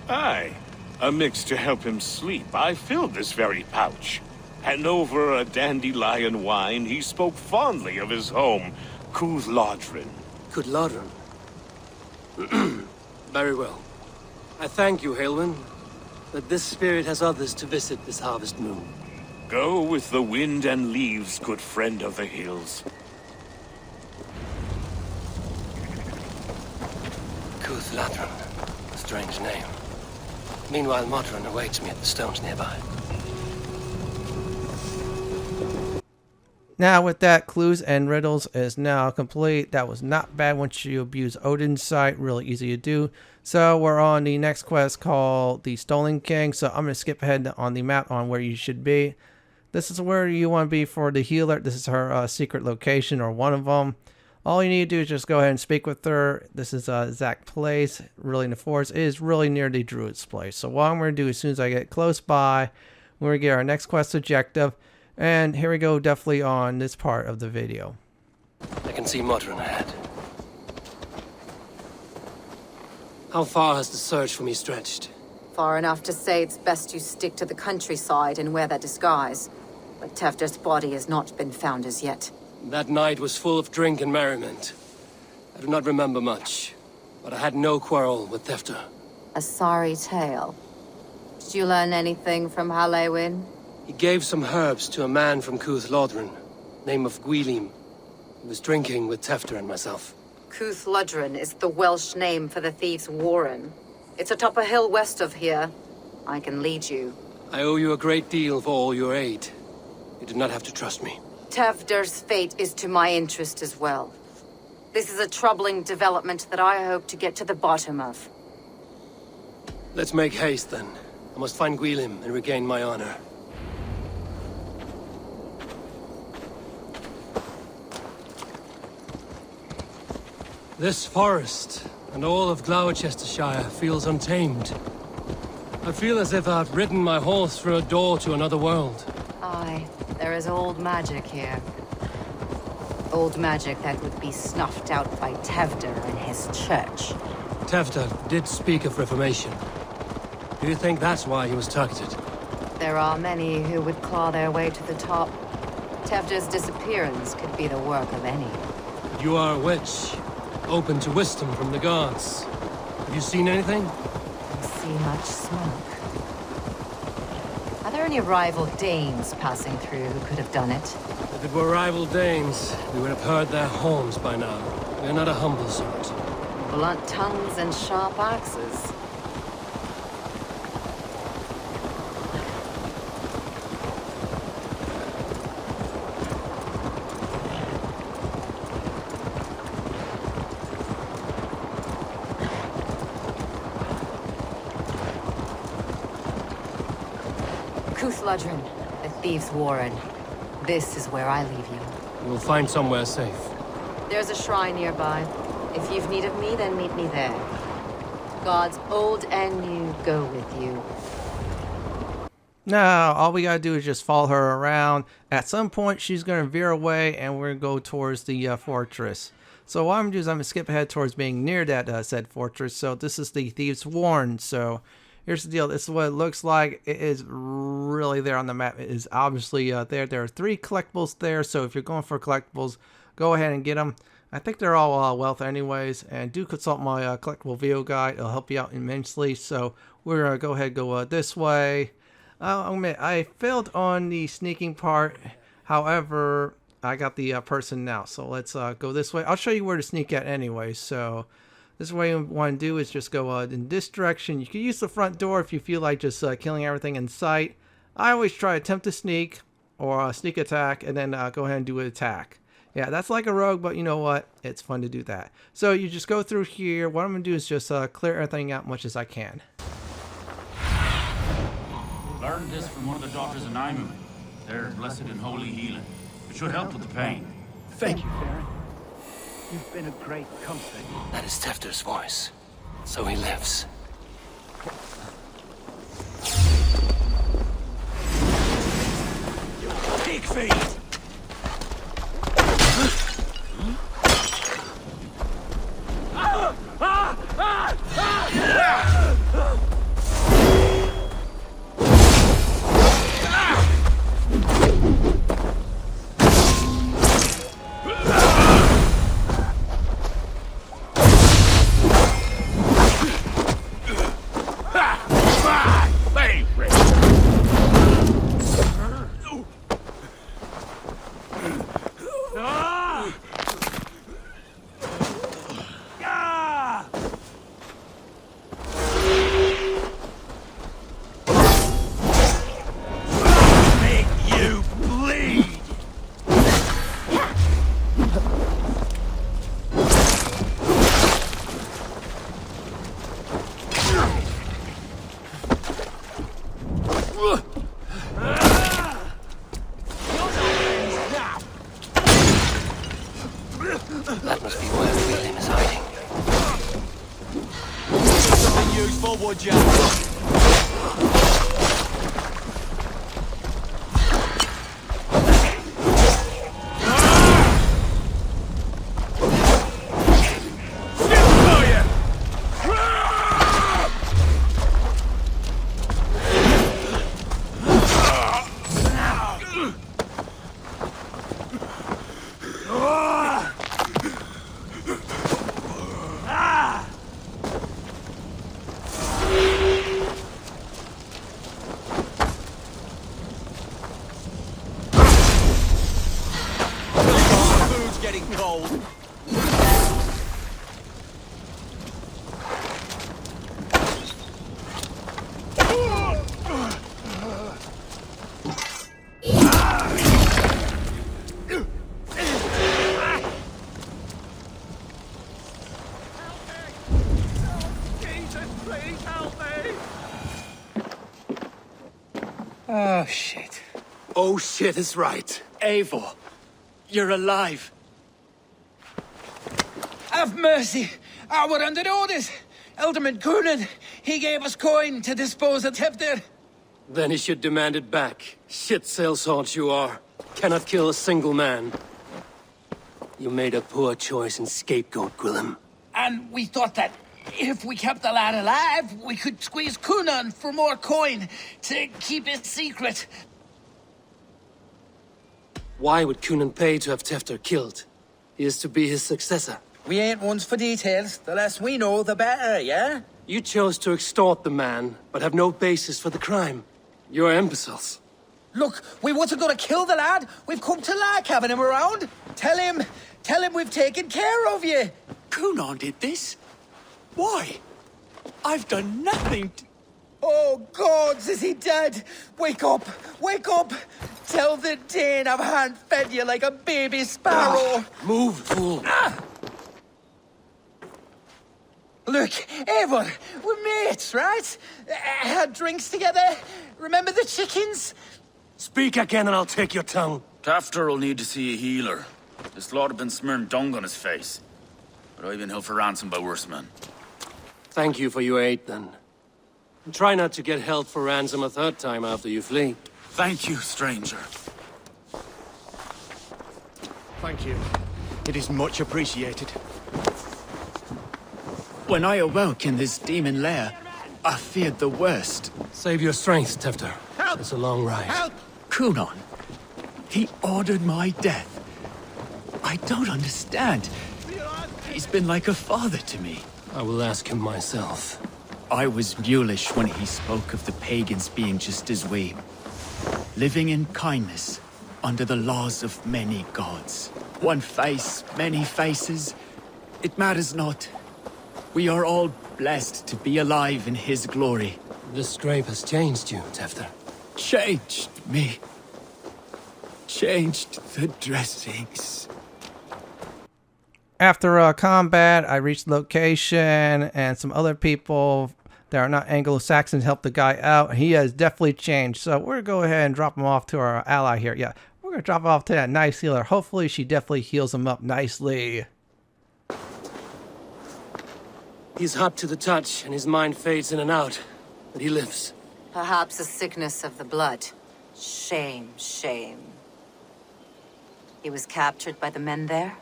Aye. A mix to help him sleep. I filled this very pouch. And over a dandelion wine, he spoke fondly of his home, Tewdwr. Tewdwr? Very well. I thank you, Haelwyn, but this spirit has others to visit this harvest moon. Go with the wind and leaves, good friend of the hills. Tewdwr. A strange name. Meanwhile, Modron awaits me at the stones nearby. Now with that, clues and riddles is now complete. That was not bad once you abuse Odin's sight. Really easy to do. So we're on the next quest called the Stolen King. So I'm going to skip ahead on the map on where you should be. This is where you want to be for the healer. This is her secret location, or one of them. All you need to do is just go ahead and speak with her. This is exact place, really in the forest. It is really near the Druid's place. So what I'm going to do as soon as I get close by, we're going to get our next quest objective. And here we go, definitely on this part of the video. I can see Modron ahead. How far has the search for me stretched? Far enough to say it's best you stick to the countryside and wear that disguise. But Tewdwr's body has not been found as yet. That night was full of drink and merriment. I do not remember much, but I had no quarrel with Tewdwr. A sorry tale. Did you learn anything from Halewyn? He gave some herbs to a man from Tewdwr, name of Gwylim. He was drinking with Tewdwr and myself. Tewdwr is the Welsh name for the Thieves Warren. It's atop a hill west of here. I can lead you. I owe you a great deal for all your aid. You do not have to trust me. Tewdwr's fate is to my interest as well. This is a troubling development that I hope to get to the bottom of. Let's make haste then. I must find Gwylim and regain my honor. This forest and all of Glowecestrescire feels untamed. I feel as if I've ridden my horse through a door to another world. Aye, there is old magic here. Old magic that would be snuffed out by Tewdwr and his church. Tewdwr did speak of reformation. Do you think that's why he was targeted? There are many who would claw their way to the top. Tewdwr's disappearance could be the work of any. You are a witch, open to wisdom from the gods. Have you seen anything? I see much smoke. Are there any rival Danes passing through who could have done it? If it were rival Danes, we would have heard their horns by now. We are not a humble sort. Blunt tongues and sharp axes. Tewdwr, the Thieves Warren. This is where I leave you. We'll find somewhere safe. There's a shrine nearby. If you've need of me, then meet me there. Gods old and new go with you. Now, all we gotta do is just follow her around. At some point, she's gonna veer away, and we're gonna go towards the fortress. So what I'm gonna do is I'm gonna skip ahead towards being near that said fortress. So this is the Thieves Warren. So here's the deal. This is what it looks like. It is really there on the map. It is obviously there. There are 3 collectibles there. So if you're going for collectibles, go ahead and get them. I think they're all wealth anyways. And do consult my collectible video guide. It'll help you out immensely. So we're gonna go ahead and go this way. I'll admit, I failed on the sneaking part. However, I got the person now. So let's go this way. I'll show you where to sneak at anyway. So this way you want to do is just go in this direction. You can use the front door if you feel like just killing everything in sight. I always try attempt to sneak or sneak attack and then go ahead and do an attack. Yeah, that's like a rogue, but you know what? It's fun to do that. So you just go through here. What I'm going to do is just clear everything out as much as I can. Learned this from one of the daughters of Naimu. They're blessed and holy healing. It should help with the pain. Thank you, Baron. You've been a great comfort. That is Tewdwr's voice. So he lives. Big feet! That must be where William is hiding. Something useful, would ya? Oh, shit. Oh, shit is right. Eivor, you're alive. Have mercy! We're under orders! Alderman Coonan, he gave us coin to dispose of Tewdwr. Then he should demand it back. Shit sellswords you are. Cannot kill a single man. You made a poor choice in scapegoat, Gwillem. And we thought that if we kept the lad alive, we could squeeze Coonan for more coin to keep it secret. Why would Coonan pay to have Tewdwr killed? He is to be his successor. We ain't ones for details. The less we know, the better, yeah? You chose to extort the man, but have no basis for the crime. You're imbeciles. Look, we wasn't gonna kill the lad. We've come to like having him around. Tell him we've taken care of you. Coonan did this? Why? I've done nothing to... Oh, gods, is he dead? Wake up! Wake up! Tell the Dane I've hand-fed you like a baby sparrow! Move, fool! Look, Eivor, we're mates, right? Had drinks together. Remember the chickens? Speak again and I'll take your tongue. Tewdwr will need to see a healer. This lord have been smearing dung on his face. But I've been held for ransom by worse men. Thank you for your aid, then. And try not to get held for ransom a third time after you flee. Thank you, stranger. Thank you. It is much appreciated. When I awoke in this demon lair, I feared the worst. Save your strength, Tewdwr. It's a long ride. Help! Kunon. He ordered my death. I don't understand. He's been like a father to me. I will ask him myself. I was mulish when he spoke of the pagans being just as we. Living in kindness, under the laws of many gods. One face, many faces. It matters not. We are all blessed to be alive in his glory. This scrape has changed you, Tewdwr. Changed me. Changed the dressings. After combat, I reached the location, and some other people that are not Anglo-Saxons helped the guy out. He has definitely changed, so we're going to go ahead and drop him off to our ally here. Yeah, we're going to drop off to that nice healer. Hopefully, she definitely heals him up nicely. He's hot to the touch, and his mind fades in and out. But he lives. Perhaps a sickness of the blood. Shame, shame. He was captured by the men there?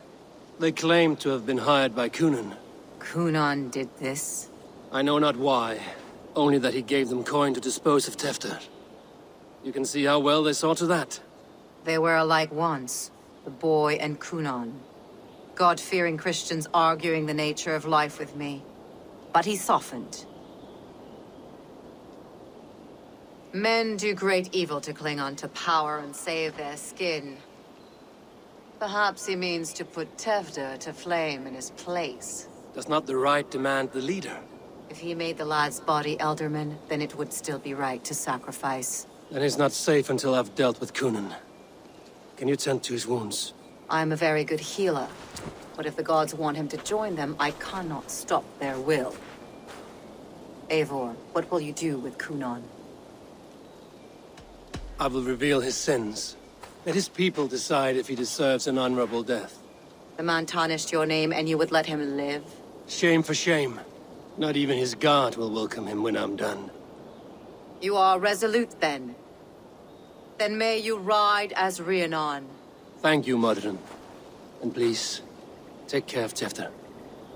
They claim to have been hired by Kunon. Kunon did this? I know not why. Only that he gave them coin to dispose of Tewdwr. You can see how well they saw to that. They were alike once, the boy and Kunon. God-fearing Christians arguing the nature of life with me. But he softened. Men do great evil to cling on to power and save their skin. Perhaps he means to put Tewdwr to flame in his place. Does not the right demand the leader? If he made the lad's body Elderman, then it would still be right to sacrifice. Then he's not safe until I've dealt with Kunon. Can you tend to his wounds? I'm a very good healer. But if the gods want him to join them, I cannot stop their will. Eivor, what will you do with Kunon? I will reveal his sins. Let his people decide if he deserves an honorable death. The man tarnished your name and you would let him live? Shame for shame. Not even his guard will welcome him when I'm done. You are resolute then. Then may you ride as Rhiannon. Thank you, Modron. And please, take care of Tewdwr.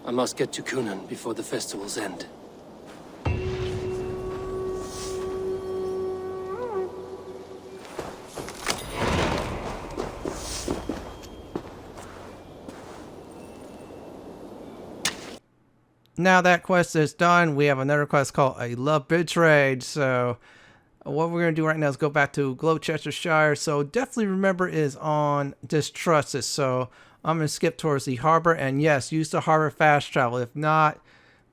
I must get to Kunon before the festival's end. Now that quest is done, we have another quest called A Love Betrayed. So what we're going to do right now is go back to Glowecestrescire. So definitely remember it is on Distrust It. So I'm going to skip towards the harbor. And yes, use the harbor fast travel. If not,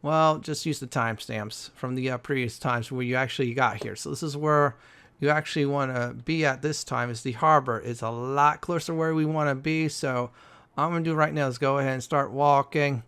well, just use the timestamps from the previous times where you actually got here. So this is where you actually want to be at this time, is the harbor. It's a lot closer where we want to be. So all I'm going to do right now is go ahead and start walking.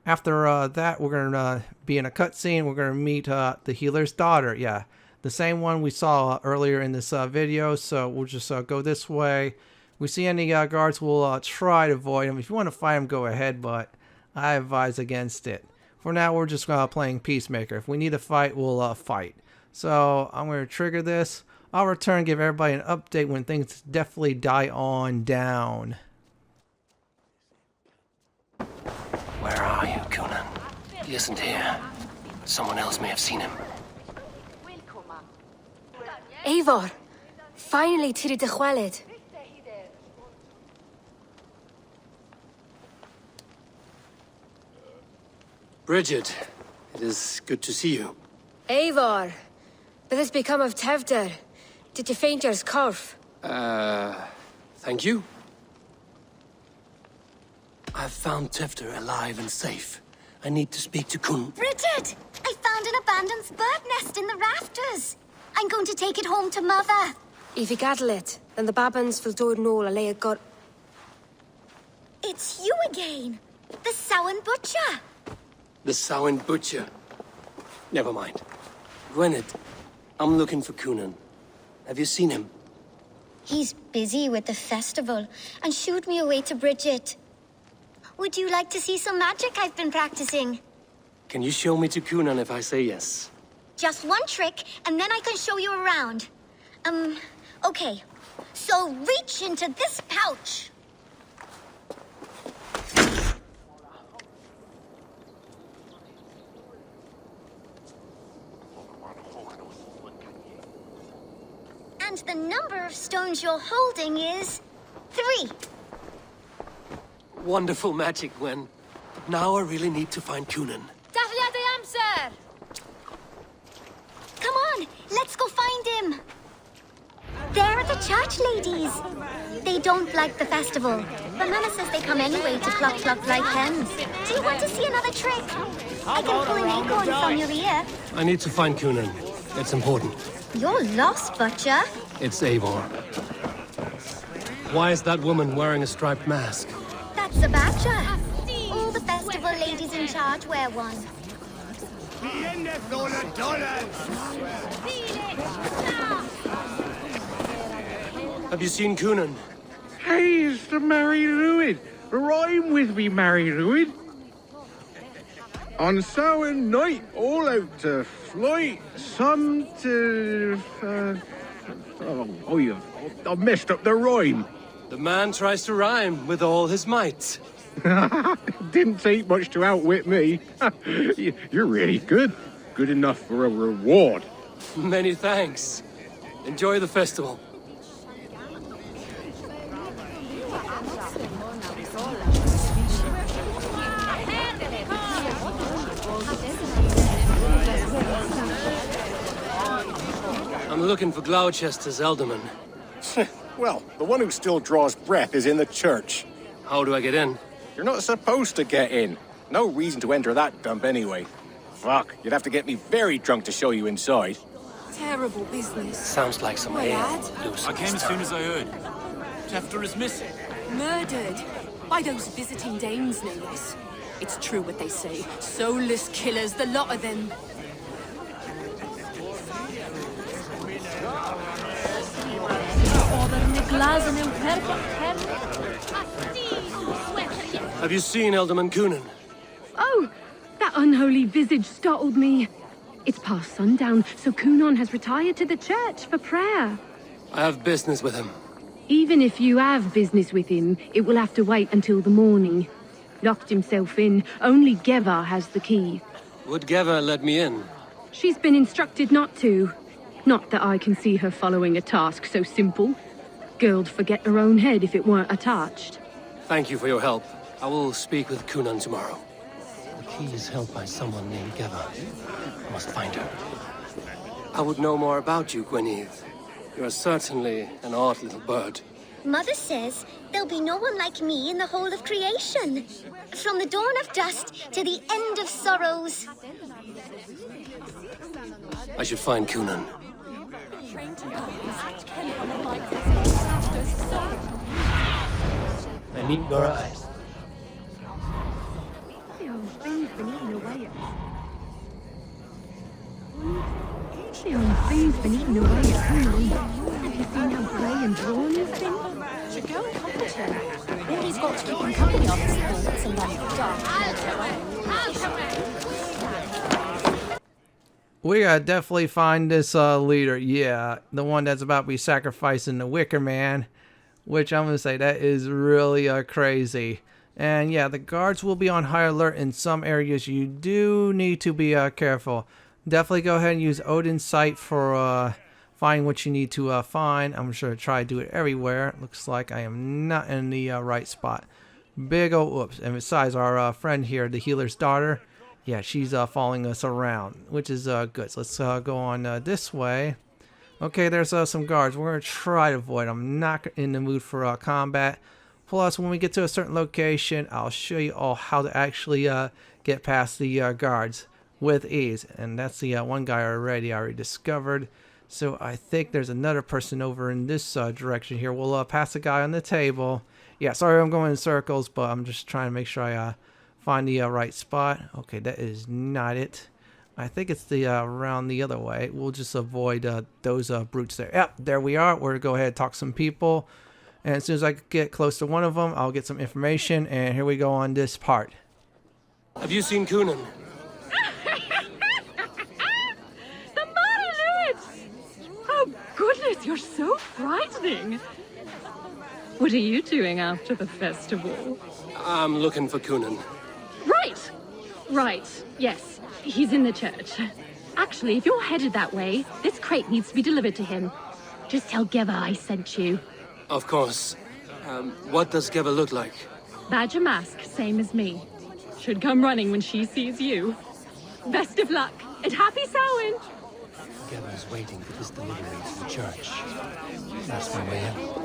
After that, we're going to be in a cutscene. We're going to meet the healer's daughter. Yeah, the same one we saw earlier in this video. So we'll just go this way. If we see any guards, we'll try to avoid them. If you want to fight them, go ahead, but I advise against it. For now, we're just playing Peacemaker. If we need to fight, we'll fight. So I'm going to trigger this. I'll return, give everybody an update when things definitely die on down. Where are you, Gunnar? He isn't here. Someone else may have seen him. Eivor! Finally, Tiri de Chwaled. Bridget, it is good to see you. Eivor! What has become of Tewdwr? Did you faint your scarf? Thank you. I've found Tewdwr alive and safe. I need to speak to Kun. Bridget! I found an abandoned bird nest in the rafters. I'm going to take it home to Mother. If you gather it, then the Babans will do no lay it got. It's you again. The Samhain Butcher. The Samhain Butcher. Never mind. Gwynedd, I'm looking for Kunon. Have you seen him? He's busy with the festival and shooed me away to Bridget. Would you like to see some magic I've been practicing? Can you show me to Gunnar if I say yes? Just one trick, and then I can show you around. Okay. So reach into this pouch. And the number of stones you're holding is 3. Wonderful magic, Gwen. But now I really need to find Gunnar. Dahlia the answer! Come on, let's go find him. There are the church ladies. They don't like the festival, but Mama says they come anyway to cluck cluck like hens. Do you want to see another trick? I can pull an acorn from your ear. I need to find Gunnar. It's important. You're lost, Butcher. It's Eivor. Why is that woman wearing a striped mask? That's a badger. All the festival ladies in charge wear one. Have you seen Gunnar? Hey, it's the Mary Druid. Rhyme with me, Mary Druid. On Samhain night, all out to flight, sun to... I've messed up the rhyme. The man tries to rhyme with all his might. Didn't take much to outwit me. You're really good. Good enough for a reward. Many thanks. Enjoy the festival. I'm looking for Gloucester's alderman. Well, the one who still draws breath is in the church. How do I get in? You're not supposed to get in. No reason to enter that dump anyway. Fuck, you'd have to get me very drunk to show you inside. Terrible business. Sounds like some ale. I came as soon as I heard. Tewdwr is missing. Murdered. By those visiting dames, no less. It's true what they say. Soulless killers, the lot of them. Have you seen Alderman Gunnar? Oh, that unholy visage startled me. It's past sundown, so Kunon has retired to the church for prayer. I have business with him. Even if you have business with him, it will have to wait until the morning. Locked himself in. Only Geva has the key. Would Geva let me in? She's been instructed not to. Not that I can see her following a task so simple. Girl'd forget her own head if it weren't attached. Thank you for your help. I will speak with Kunan tomorrow. The key is held by someone named Geva. I must find her. I would know more about you, Gweneth. You are certainly an odd little bird. Mother says there'll be no one like me in the whole of creation. From the dawn of dust to the end of sorrows. I should find Kunan. I need your eyes. The old thing's been eating away at... The old thing's been eating away at Hunwald. Have you seen how grey and drawn he's been? Should go and comfort him. All he's got to keep him company on his thoughts and We gotta definitely find this leader. Yeah, the one that's about to be sacrificing the Wicker Man, which I'm gonna say that is really crazy. And yeah, the guards will be on high alert in some areas. You do need to be careful. Definitely go ahead and use Odin's Sight for finding what you need to find. I'm sure try to do it everywhere. Looks like I am not in the right spot. Big ol' whoops. And besides, our friend here, the healer's daughter, yeah, she's following us around, which is good. So let's go on this way. Okay, there's some guards. We're going to try to avoid them. I'm not in the mood for combat. Plus, when we get to a certain location, I'll show you all how to actually get past the guards with ease. And that's the one guy I already discovered. So I think there's another person over in this direction here. We'll pass the guy on the table. Yeah, sorry I'm going in circles, but I'm just trying to make sure I find the right spot. Okay, that is not it. I think it's the around the other way. We'll just avoid those brutes there. Yep, there we are. We're going to go ahead and talk to some people. And as soon as I get close to one of them, I'll get some information. And here we go on this part. Have you seen Gunnar? The Druid! Oh, goodness, you're so frightening. What are you doing after the festival? I'm looking for Gunnar. Right! Right, yes. He's in the church. Actually, if you're headed that way, this crate needs to be delivered to him. Just tell Geva I sent you. Of course. What does Geva look like? Badger mask, same as me. Should come running when she sees you. Best of luck, and happy Samhain! Geva is waiting for this delivery to the church. That's my way out.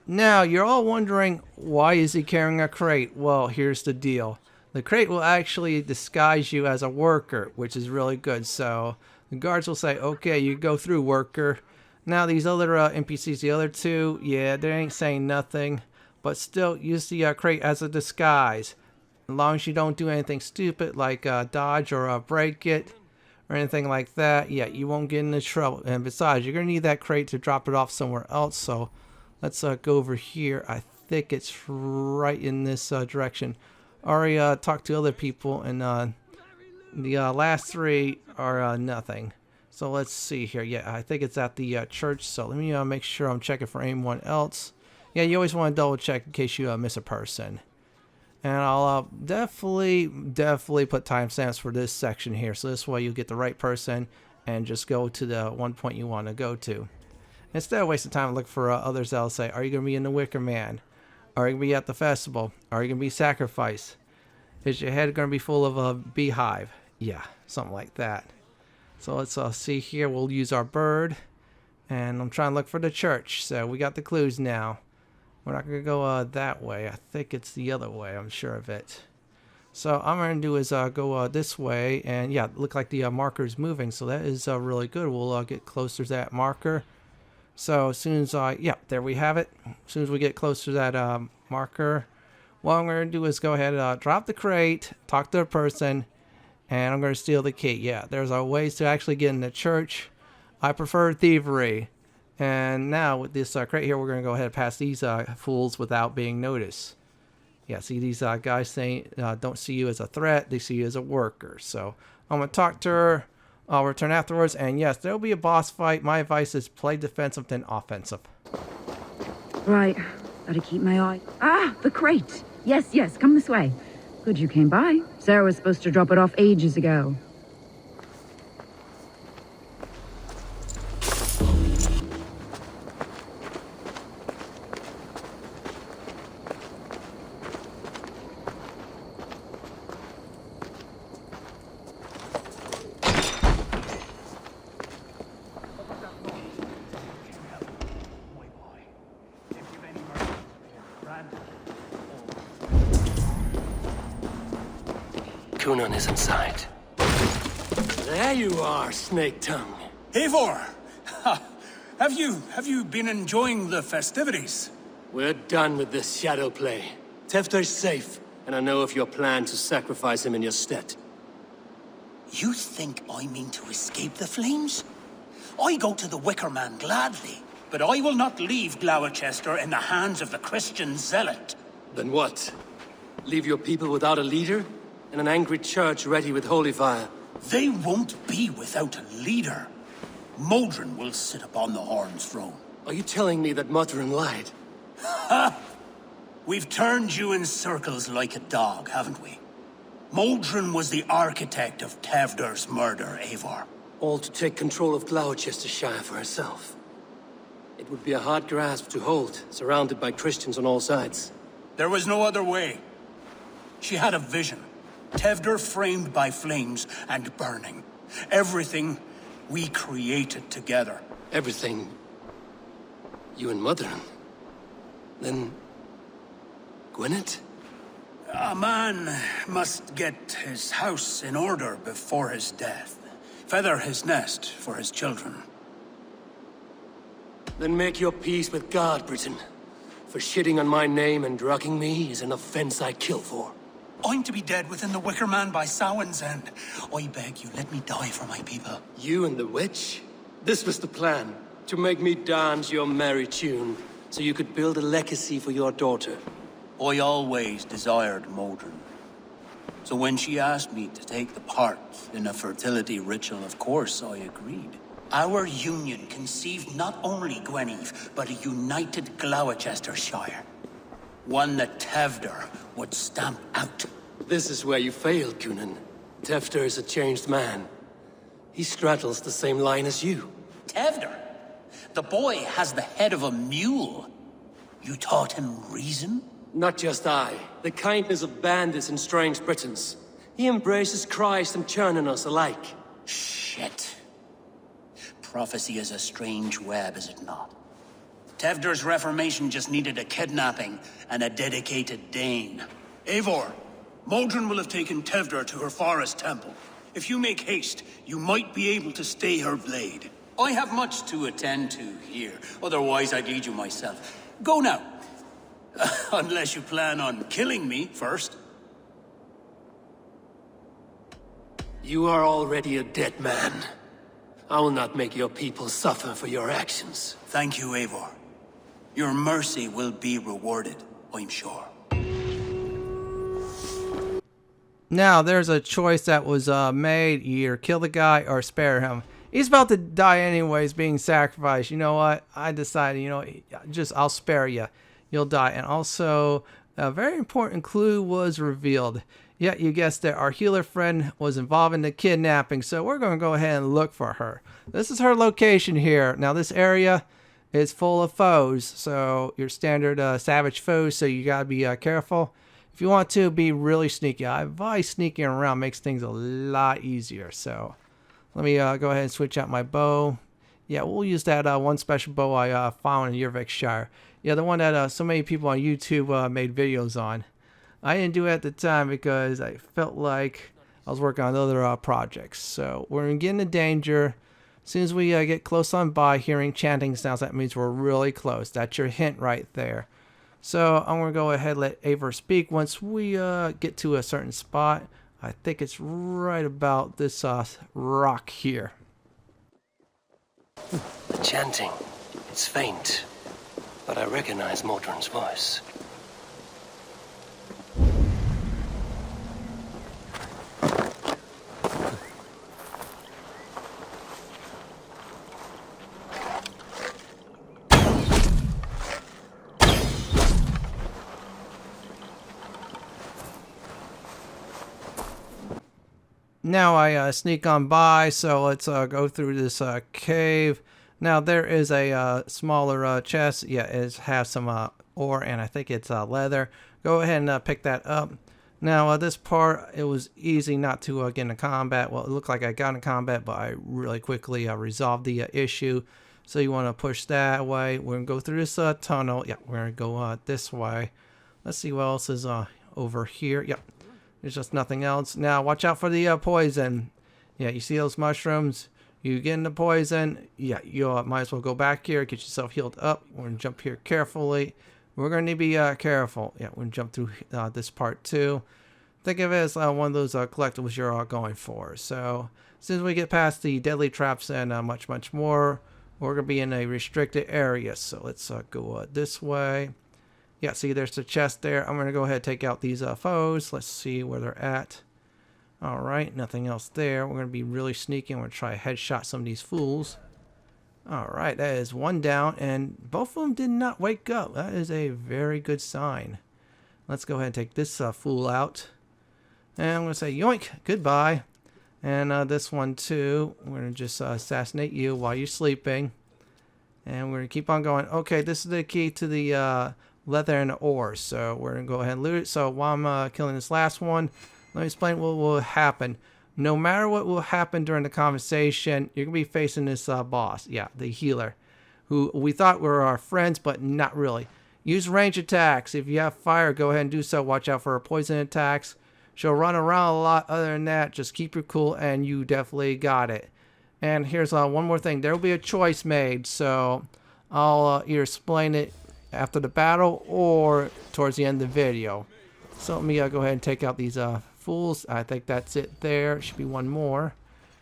Now, you're all wondering, why is he carrying a crate? Well, here's the deal. The crate will actually disguise you as a worker, which is really good. So the guards will say, okay, you go through, worker. Now, these other NPCs, the other two, yeah, they ain't saying nothing. But still, use the crate as a disguise. As long as you don't do anything stupid like dodge or break it or anything like that, yeah, you won't get into trouble. And besides, you're going to need that crate to drop it off somewhere else. So let's go over here. I think it's right in this direction. Already talked to other people, and the last three are nothing. So let's see here. Yeah, I think it's at the church. So let me make sure I'm checking for anyone else. Yeah, you always want to double check in case you miss a person. And I'll definitely put timestamps for this section here. So this way you'll get the right person and just go to the one point you want to go to. Instead of wasting time looking for others that'll say, are you going to be in the Wicker Man? Are you going to be at the festival? Are you going to be sacrificed? Is your head going to be full of a beehive? Yeah, something like that. So let's see here. We'll use our bird. And I'm trying to look for the church. So we got the clues now. We're not going to go that way. I think it's the other way. I'm sure of it. So all I'm going to do is go this way. And yeah, look like the marker is moving. So that is really good. We'll get closer to that marker. So as soon as yeah, there we have it. As soon as we get closer to that marker, what I'm going to do is go ahead and drop the crate, talk to the person, and I'm going to steal the key. Yeah, there's ways to actually get in the church. I prefer thievery. And now with this crate here, we're going to go ahead and pass these fools without being noticed. Yeah, see these guys saying don't see you as a threat. They see you as a worker. So I'm going to talk to her. I'll return afterwards, and yes, there'll be a boss fight. My advice is play defensive than offensive. Right, gotta keep my eye. Ah, the crate! Yes, come this way. Good you came by. Sarah was supposed to drop it off ages ago. Gunnar is inside. There you are, Snake Tongue. Eivor! Have you been enjoying the festivities? We're done with this shadow play. Tewdwr's safe, and I know of your plan to sacrifice him in your stead. You think I mean to escape the flames? I go to the Wicker Man gladly, but I will not leave Glowecestrescire in the hands of the Christian zealot. Then what? Leave your people without a leader? And an angry church ready with holy fire? They won't be without a leader. Modron will sit upon the Horn's throne. Are you telling me that Modron lied? Ha! We've turned you in circles like a dog, haven't we? Modron was the architect of Tewdwr's murder, Eivor. All to take control of Glowecestrescire for herself. It would be a hard grasp to hold, surrounded by Christians on all sides. There was no other way. She had a vision. Tewdwr framed by flames and burning. Everything we created together. Everything? You and Modron? Then... Gwyneth? A man must get his house in order before his death. Feather his nest for his children. Then make your peace with God, Britain. for shitting on my name and drugging me is an offense I kill for. I'm to be dead within the Wicker Man by Samhain's end. I beg you, let me die for my people. You and the witch? This was the plan. To make me dance your merry tune, so you could build a legacy for your daughter. I always desired Modron. So when she asked me to take the part in a fertility ritual, of course I agreed. Our union conceived not only Gweneve, but a united Glowecestrescire. One that Tewdwr would stamp out. This is where you failed, Gunnar. Tewdwr is a changed man. He straddles the same line as you. Tewdwr? The boy has the head of a mule. You taught him reason? Not just I. The kindness of bandits and strange Britons. He embraces Christ and churning us alike. Shit. Prophecy is a strange web, is it not? Tewdwr's reformation just needed a kidnapping and a dedicated Dane. Eivor, Modron will have taken Tewdwr to her forest temple. If you make haste, you might be able to stay her blade. I have much to attend to here, otherwise I'd lead you myself. Go now. Unless you plan on killing me first. You are already a dead man. I will not make your people suffer for your actions. Thank you, Eivor. Your mercy will be rewarded, I'm sure. Now, there's a choice that was made. You either kill the guy or spare him. He's about to die anyways, being sacrificed. You know what? I decided, I'll spare you. You'll die. And also, a very important clue was revealed. Yeah, you guessed it. Our healer friend was involved in the kidnapping, so we're going to go ahead and look for her. This is her location here. Now, this area is full of foes, so your standard savage foes, so you got to be careful. If you want to be really sneaky, I advise sneaking around makes things a lot easier. So let me go ahead and switch out my bow. Yeah, we'll use that one special bow I found in Glowecestrescire. Yeah, the one that so many people on YouTube made videos on. I didn't do it at the time because I felt like I was working on other projects. So we're going to get into danger. As soon as we get close on by, hearing chanting sounds, that means we're really close. That's your hint right there. So I'm going to go ahead and let Eivor speak once we get to a certain spot. I think it's right about this rock here. The chanting, it's faint, but I recognize Modron's voice. Now I sneak on by, so let's go through this cave. Now there is a smaller chest. Yeah, it has some ore, and I think it's leather. Go ahead and pick that up. Now this part, it was easy not to get into combat. Well, it looked like I got in combat, but I really quickly resolved the issue. So you want to push that away. We're going to go through this tunnel. Yeah, we're going to go this way. Let's see what else is over here. Yep. There's just nothing else. Now, watch out for the poison. Yeah, you see those mushrooms? You get into poison. Yeah, you might as well go back here, get yourself healed up. We're going to jump here carefully. We're going to be careful. Yeah, we're going to jump through this part too. Think of it as one of those collectibles you're going for. So, as soon as we get past the deadly traps and much, much more, we're going to be in a restricted area. So, let's go this way. Yeah, see, there's the chest there. I'm going to go ahead and take out these foes. Let's see where they're at. All right, nothing else there. We're going to be really sneaky. We're going to try to headshot some of these fools. All right, that is one down, and both of them did not wake up. That is a very good sign. Let's go ahead and take this fool out. And I'm going to say, yoink, goodbye. And this one, too. We're going to just assassinate you while you're sleeping. And we're going to keep on going. Okay, this is the key to the leather and ore, so we're gonna go ahead and loot it. So while I'm killing this last one, let me explain what will happen. No matter what will happen during the conversation, you're gonna be facing this boss. Yeah, the healer, who we thought were our friends, but not really. Use range attacks. If you have fire, go ahead and do so. Watch out for her poison attacks. She'll run around a lot. Other than that, just keep your cool, and you definitely got it. And here's one more thing. There will be a choice made, so I'll either explain it after the battle or towards the end of the video. So let me go ahead and take out these fools. I think that's it there. Should be one more.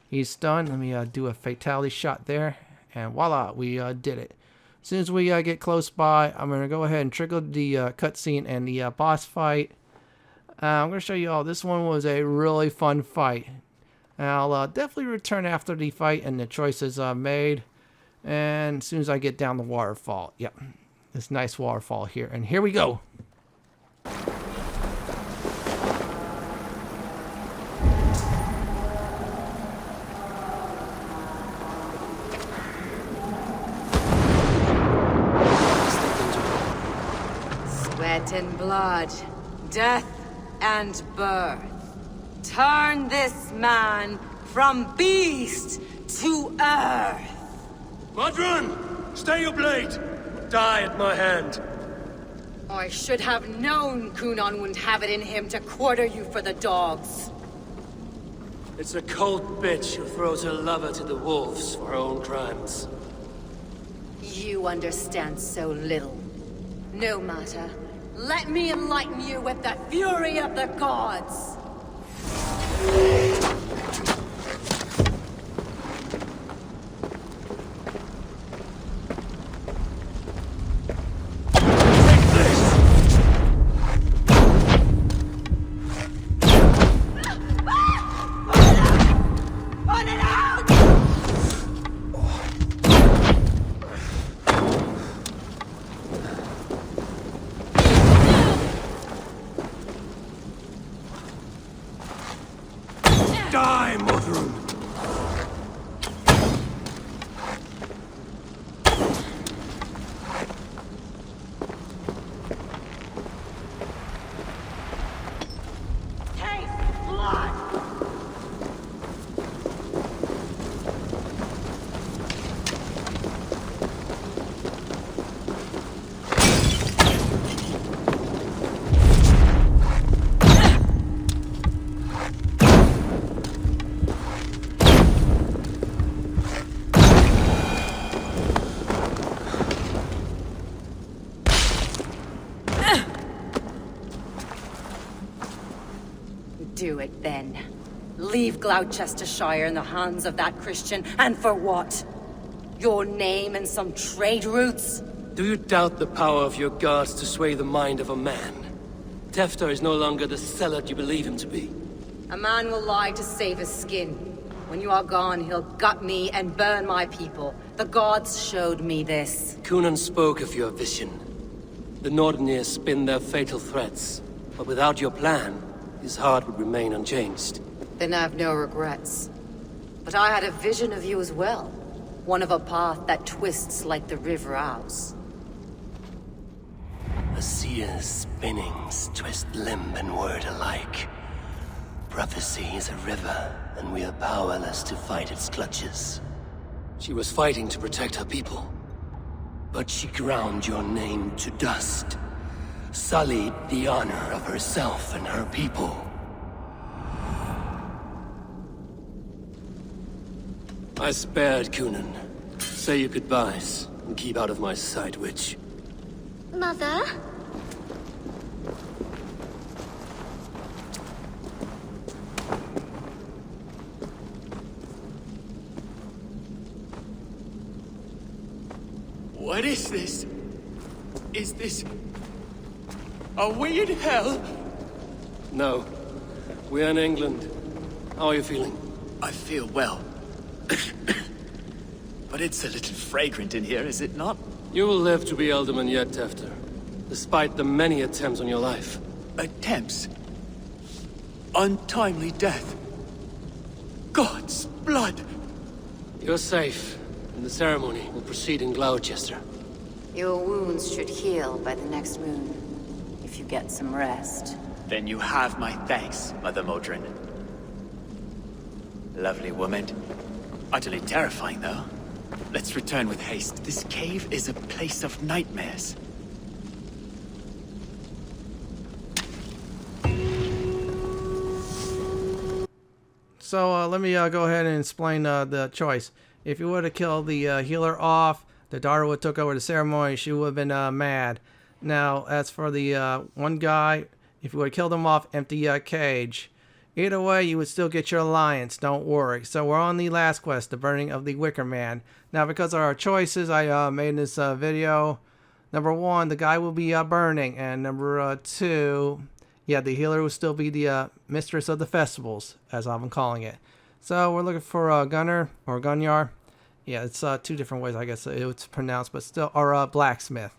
He's stunned. Let me do a fatality shot there. And voila, we did it. As soon as we get close by, I'm going to go ahead and trigger the cutscene and the boss fight. I'm going to show you all. This one was a really fun fight. I'll definitely return after the fight and the choices made. And as soon as I get down the waterfall. Yep, this nice waterfall here. And here we go. Sweat and blood, death and birth. Turn this man from beast to earth. Modron! Stay your blade! Die at my hand! I should have known Gunnar wouldn't have it in him to quarter you for the dogs. It's a cold bitch who throws her lover to the wolves for her own crimes. You understand so little. No matter. Let me enlighten you with the fury of the gods! Die, Modron! Do it then. Leave Glowecestrescire in the hands of that Christian, and for what? Your name and some trade routes? Do you doubt the power of your gods to sway the mind of a man? Tewdwr is no longer the zealot you believe him to be. A man will lie to save his skin. When you are gone, he'll gut me and burn my people. The gods showed me this. Gunnar spoke of your vision. The Nordenir spin their fatal threats, but without your plan, his heart would remain unchanged. Then I've no regrets. But I had a vision of you as well. One of a path that twists like the river Ouse. A seer's spinnings twist limb and word alike. Prophecy is a river, and we are powerless to fight its clutches. She was fighting to protect her people, but she ground your name to dust. Sullied the honor of herself and her people. I spared Gunnar. Say your goodbyes, and keep out of my sight, witch. Mother? What is this? Is this... Are we in hell? No. We're in England. How are you feeling? I feel well. But it's a little fragrant in here, is it not? You will live to be Alderman yet, Tewdwr. Despite the many attempts on your life. Attempts? Untimely death? God's blood! You're safe, and the ceremony will proceed in Gloucester. Your wounds should heal by the next moon, if you get some rest. Then you have my thanks, Mother Modron. Lovely woman. Utterly terrifying, though. Let's return with haste. This cave is a place of nightmares. So let me go ahead and explain the choice. If you were to kill the healer off, the daughter would have took over the ceremony, she would have been mad. Now, as for the one guy, if you would have killed him off, empty cage. Either way, you would still get your alliance, don't worry. So we're on the last quest, the burning of the Wicker Man. Now, because of our choices I made in this video, number 1, the guy will be burning, and number 2, yeah, the healer will still be the mistress of the festivals, as I've been calling it. So we're looking for Gunnar, or Gunnar. Yeah, it's 2 different ways, I guess it's pronounced, but still, or blacksmith.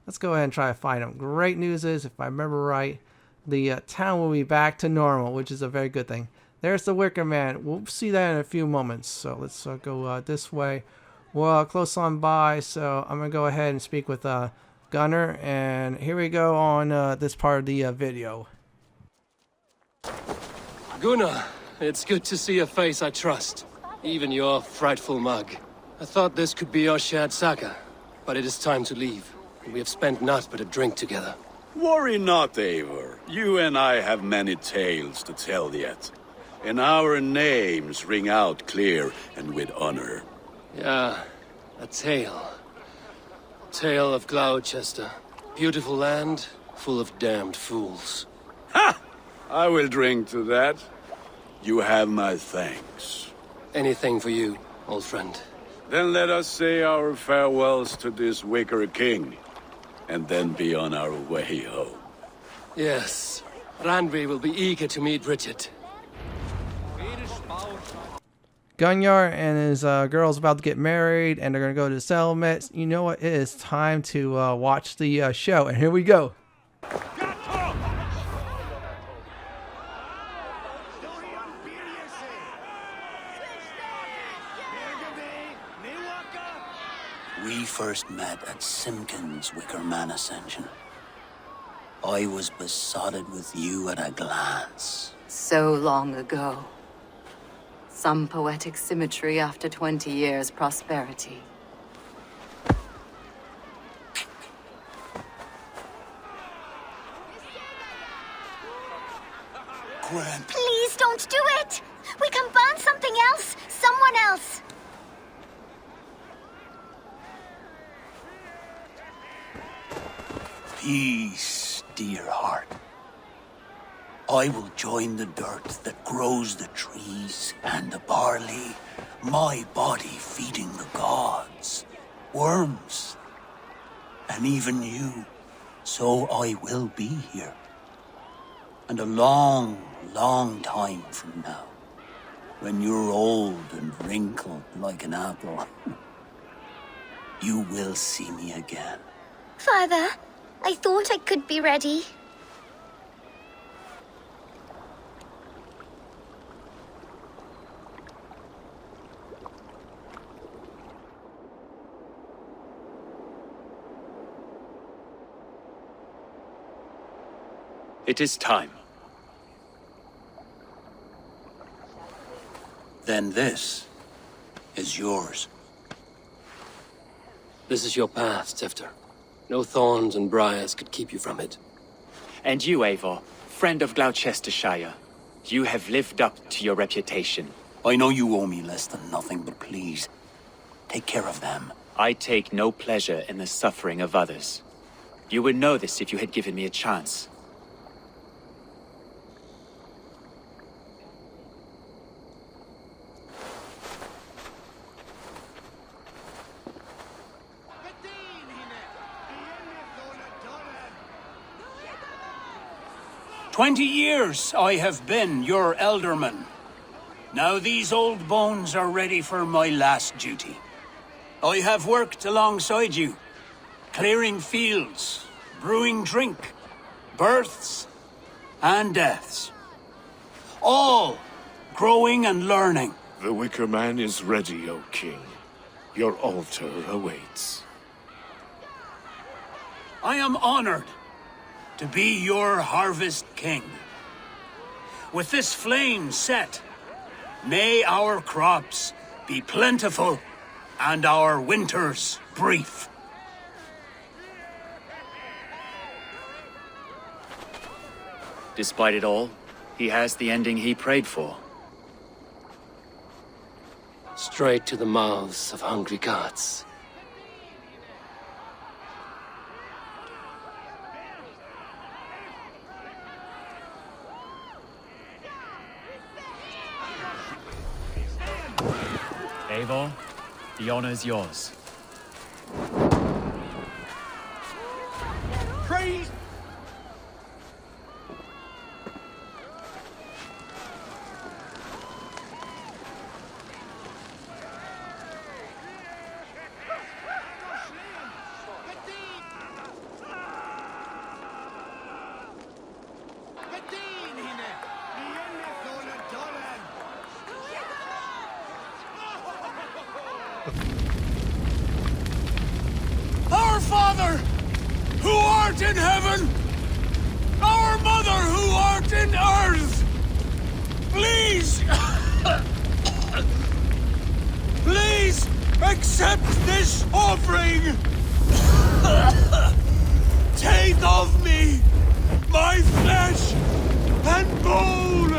Let's go ahead and try to find him. Great news is, if I remember right, the town will be back to normal, which is a very good thing. There's the Wicker Man. We'll see that in a few moments. So let's go this way. We're close on by, so I'm going to go ahead and speak with Gunnar. And here we go on this part of the video. Gunnar, it's good to see a face I trust. Even your frightful mug. I thought this could be our shared saga, but it is time to leave. We have spent naught but a drink together. Worry not, Eivor. You and I have many tales to tell yet. And our names ring out clear and with honor. Yeah, a tale. Tale of Glowecester. Beautiful land, full of damned fools. Ha! I will drink to that. You have my thanks. Anything for you, old friend. Then let us say our farewells to this Wicker King. And then be on our way home. Yes. Randvi will be eager to meet Richard. Gunnar and his girl's about to get married, and they're going to go to the settlement. You know what? It is time to watch the show, and here we go. We first met at Simpkins' Wicker Man Ascension. I was besotted with you at a glance. So long ago. Some poetic symmetry after 20 years' prosperity. Gwen. Please don't do it! We can burn something else! Someone else! Peace, dear heart. I will join the dirt that grows the trees and the barley, my body feeding the gods, worms, and even you. So I will be here. And a long, long time from now, when you're old and wrinkled like an apple, you will see me again. Father, I thought I could be ready. It is time. Then this is yours. This is your path, Tewdwr. No thorns and briars could keep you from it. And you, Eivor, friend of Glowecestrescire, you have lived up to your reputation. I know you owe me less than nothing, but please, take care of them. I take no pleasure in the suffering of others. You would know this if you had given me a chance. "20 years I have been your elderman. Now these old bones are ready for my last duty. I have worked alongside you, clearing fields, brewing drink, births and deaths. All growing and learning. The Wicker Man is ready, O King. Your altar awaits. I am honored to be your harvest king. With this flame set, may our crops be plentiful and our winters brief. Despite it all, he has the ending he prayed for. Straight to the mouths of hungry gods. Eivor, the honor's yours. Praise! Our Father, who art in heaven, our Mother, who art in earth, please, please accept this offering. Take of me my flesh and bone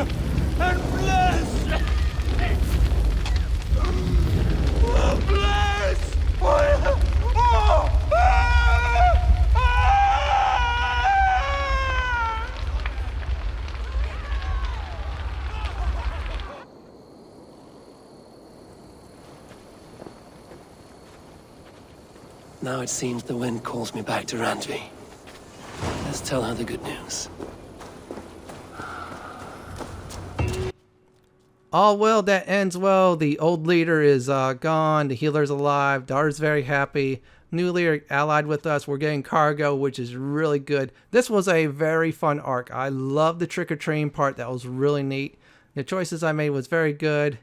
and bless. Bless. Now it seems the wind calls me back to Randvi. Let's tell her the good news. All well that ends well. The old leader is gone. The healer's alive. Daughter's very happy. New leader allied with us. We're getting cargo, which is really good. This was a very fun arc. I love the trick-or-treating part. That was really neat. The choices I made was very good.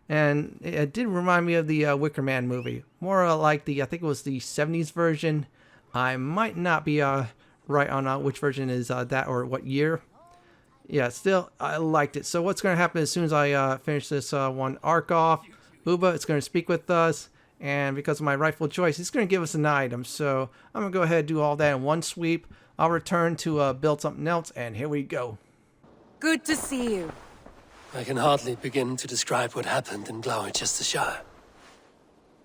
And it did remind me of the Wicker Man movie. More like the, I think it was the 70s version. I might not be right on which version is that or what year. Yeah, still, I liked it. So what's going to happen as soon as I finish this one arc off, Uba is going to speak with us. And because of my rightful choice, he's going to give us an item. So I'm going to go ahead and do all that in one sweep. I'll return to build something else. And here we go. Good to see you. I can hardly begin to describe what happened in Glowecestrescire.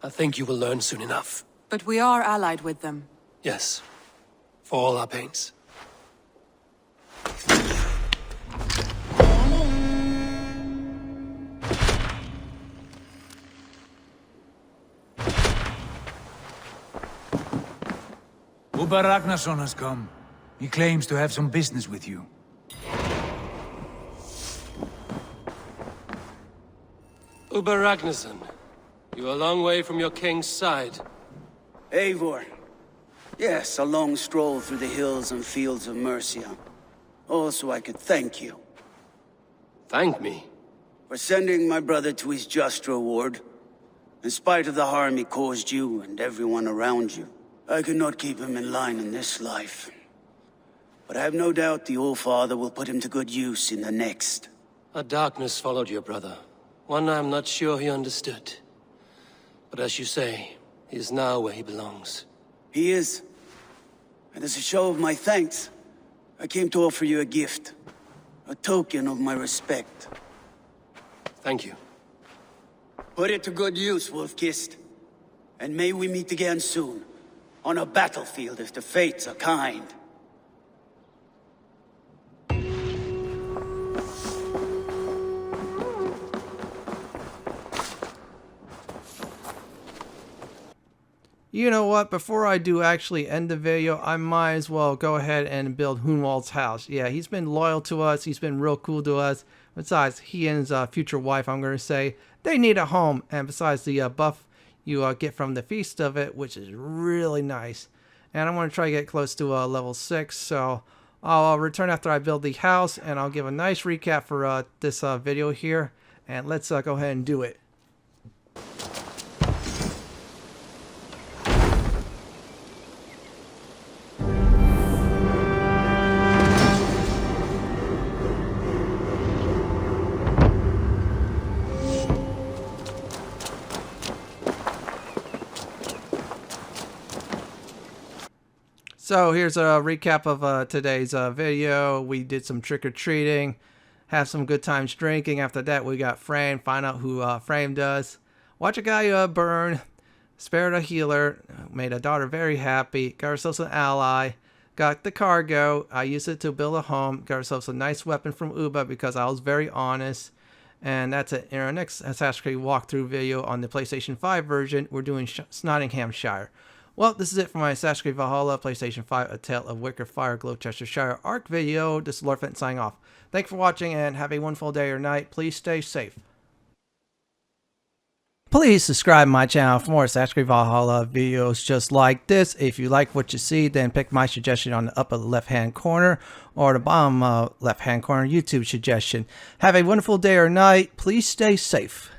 I think you will learn soon enough. But we are allied with them. Yes, for all our pains. Uber Ragnarsson has come. He claims to have some business with you. Uber Ragnarsson, you're a long way from your king's side. Eivor. Yes, a long stroll through the hills and fields of Mercia. Also, I could thank you. Thank me? For sending my brother to his just reward. In spite of the harm he caused you and everyone around you. I could not keep him in line in this life. But I have no doubt the All-Father will put him to good use in the next. A darkness followed your brother. One I'm not sure he understood. But as you say, he is now where he belongs. He is. And as a show of my thanks, I came to offer you a gift. A token of my respect. Thank you. Put it to good use, Wolf-Kissed. And may we meet again soon. On a battlefield if the fates are kind. You know what? Before I do actually end the video, I might as well go ahead and build Hunwald's house. Yeah, he's been loyal to us. He's been real cool to us. Besides, he and his future wife, I'm going to say, they need a home. And besides the buff you get from the feast of it, which is really nice. And I'm going to try to get close to level 6. So I'll return after I build the house. And I'll give a nice recap for this video here. And let's go ahead and do it. So here's a recap of today's video. We did some trick-or-treating, have some good times drinking. After that, we got framed, find out who framed us. Watch a guy burn, spared a healer, made a daughter very happy, got ourselves an ally, got the cargo. I used it to build a home, got ourselves a nice weapon from Uba because I was very honest. And that's it. In our next Assassin's Creed walkthrough video on the PlayStation 5 version, we're doing Nottinghamshire. Well, this is it for my Assassin's Creed Valhalla PlayStation 5 A Tale of Wicker-fire Glowecestrescire ARC video. This is Lord Fenton signing off. Thanks for watching and have a wonderful day or night. Please stay safe. Please subscribe to my channel for more Assassin's Creed Valhalla videos just like this. If you like what you see, then pick my suggestion on the upper left-hand corner or the bottom left-hand corner YouTube suggestion. Have a wonderful day or night. Please stay safe.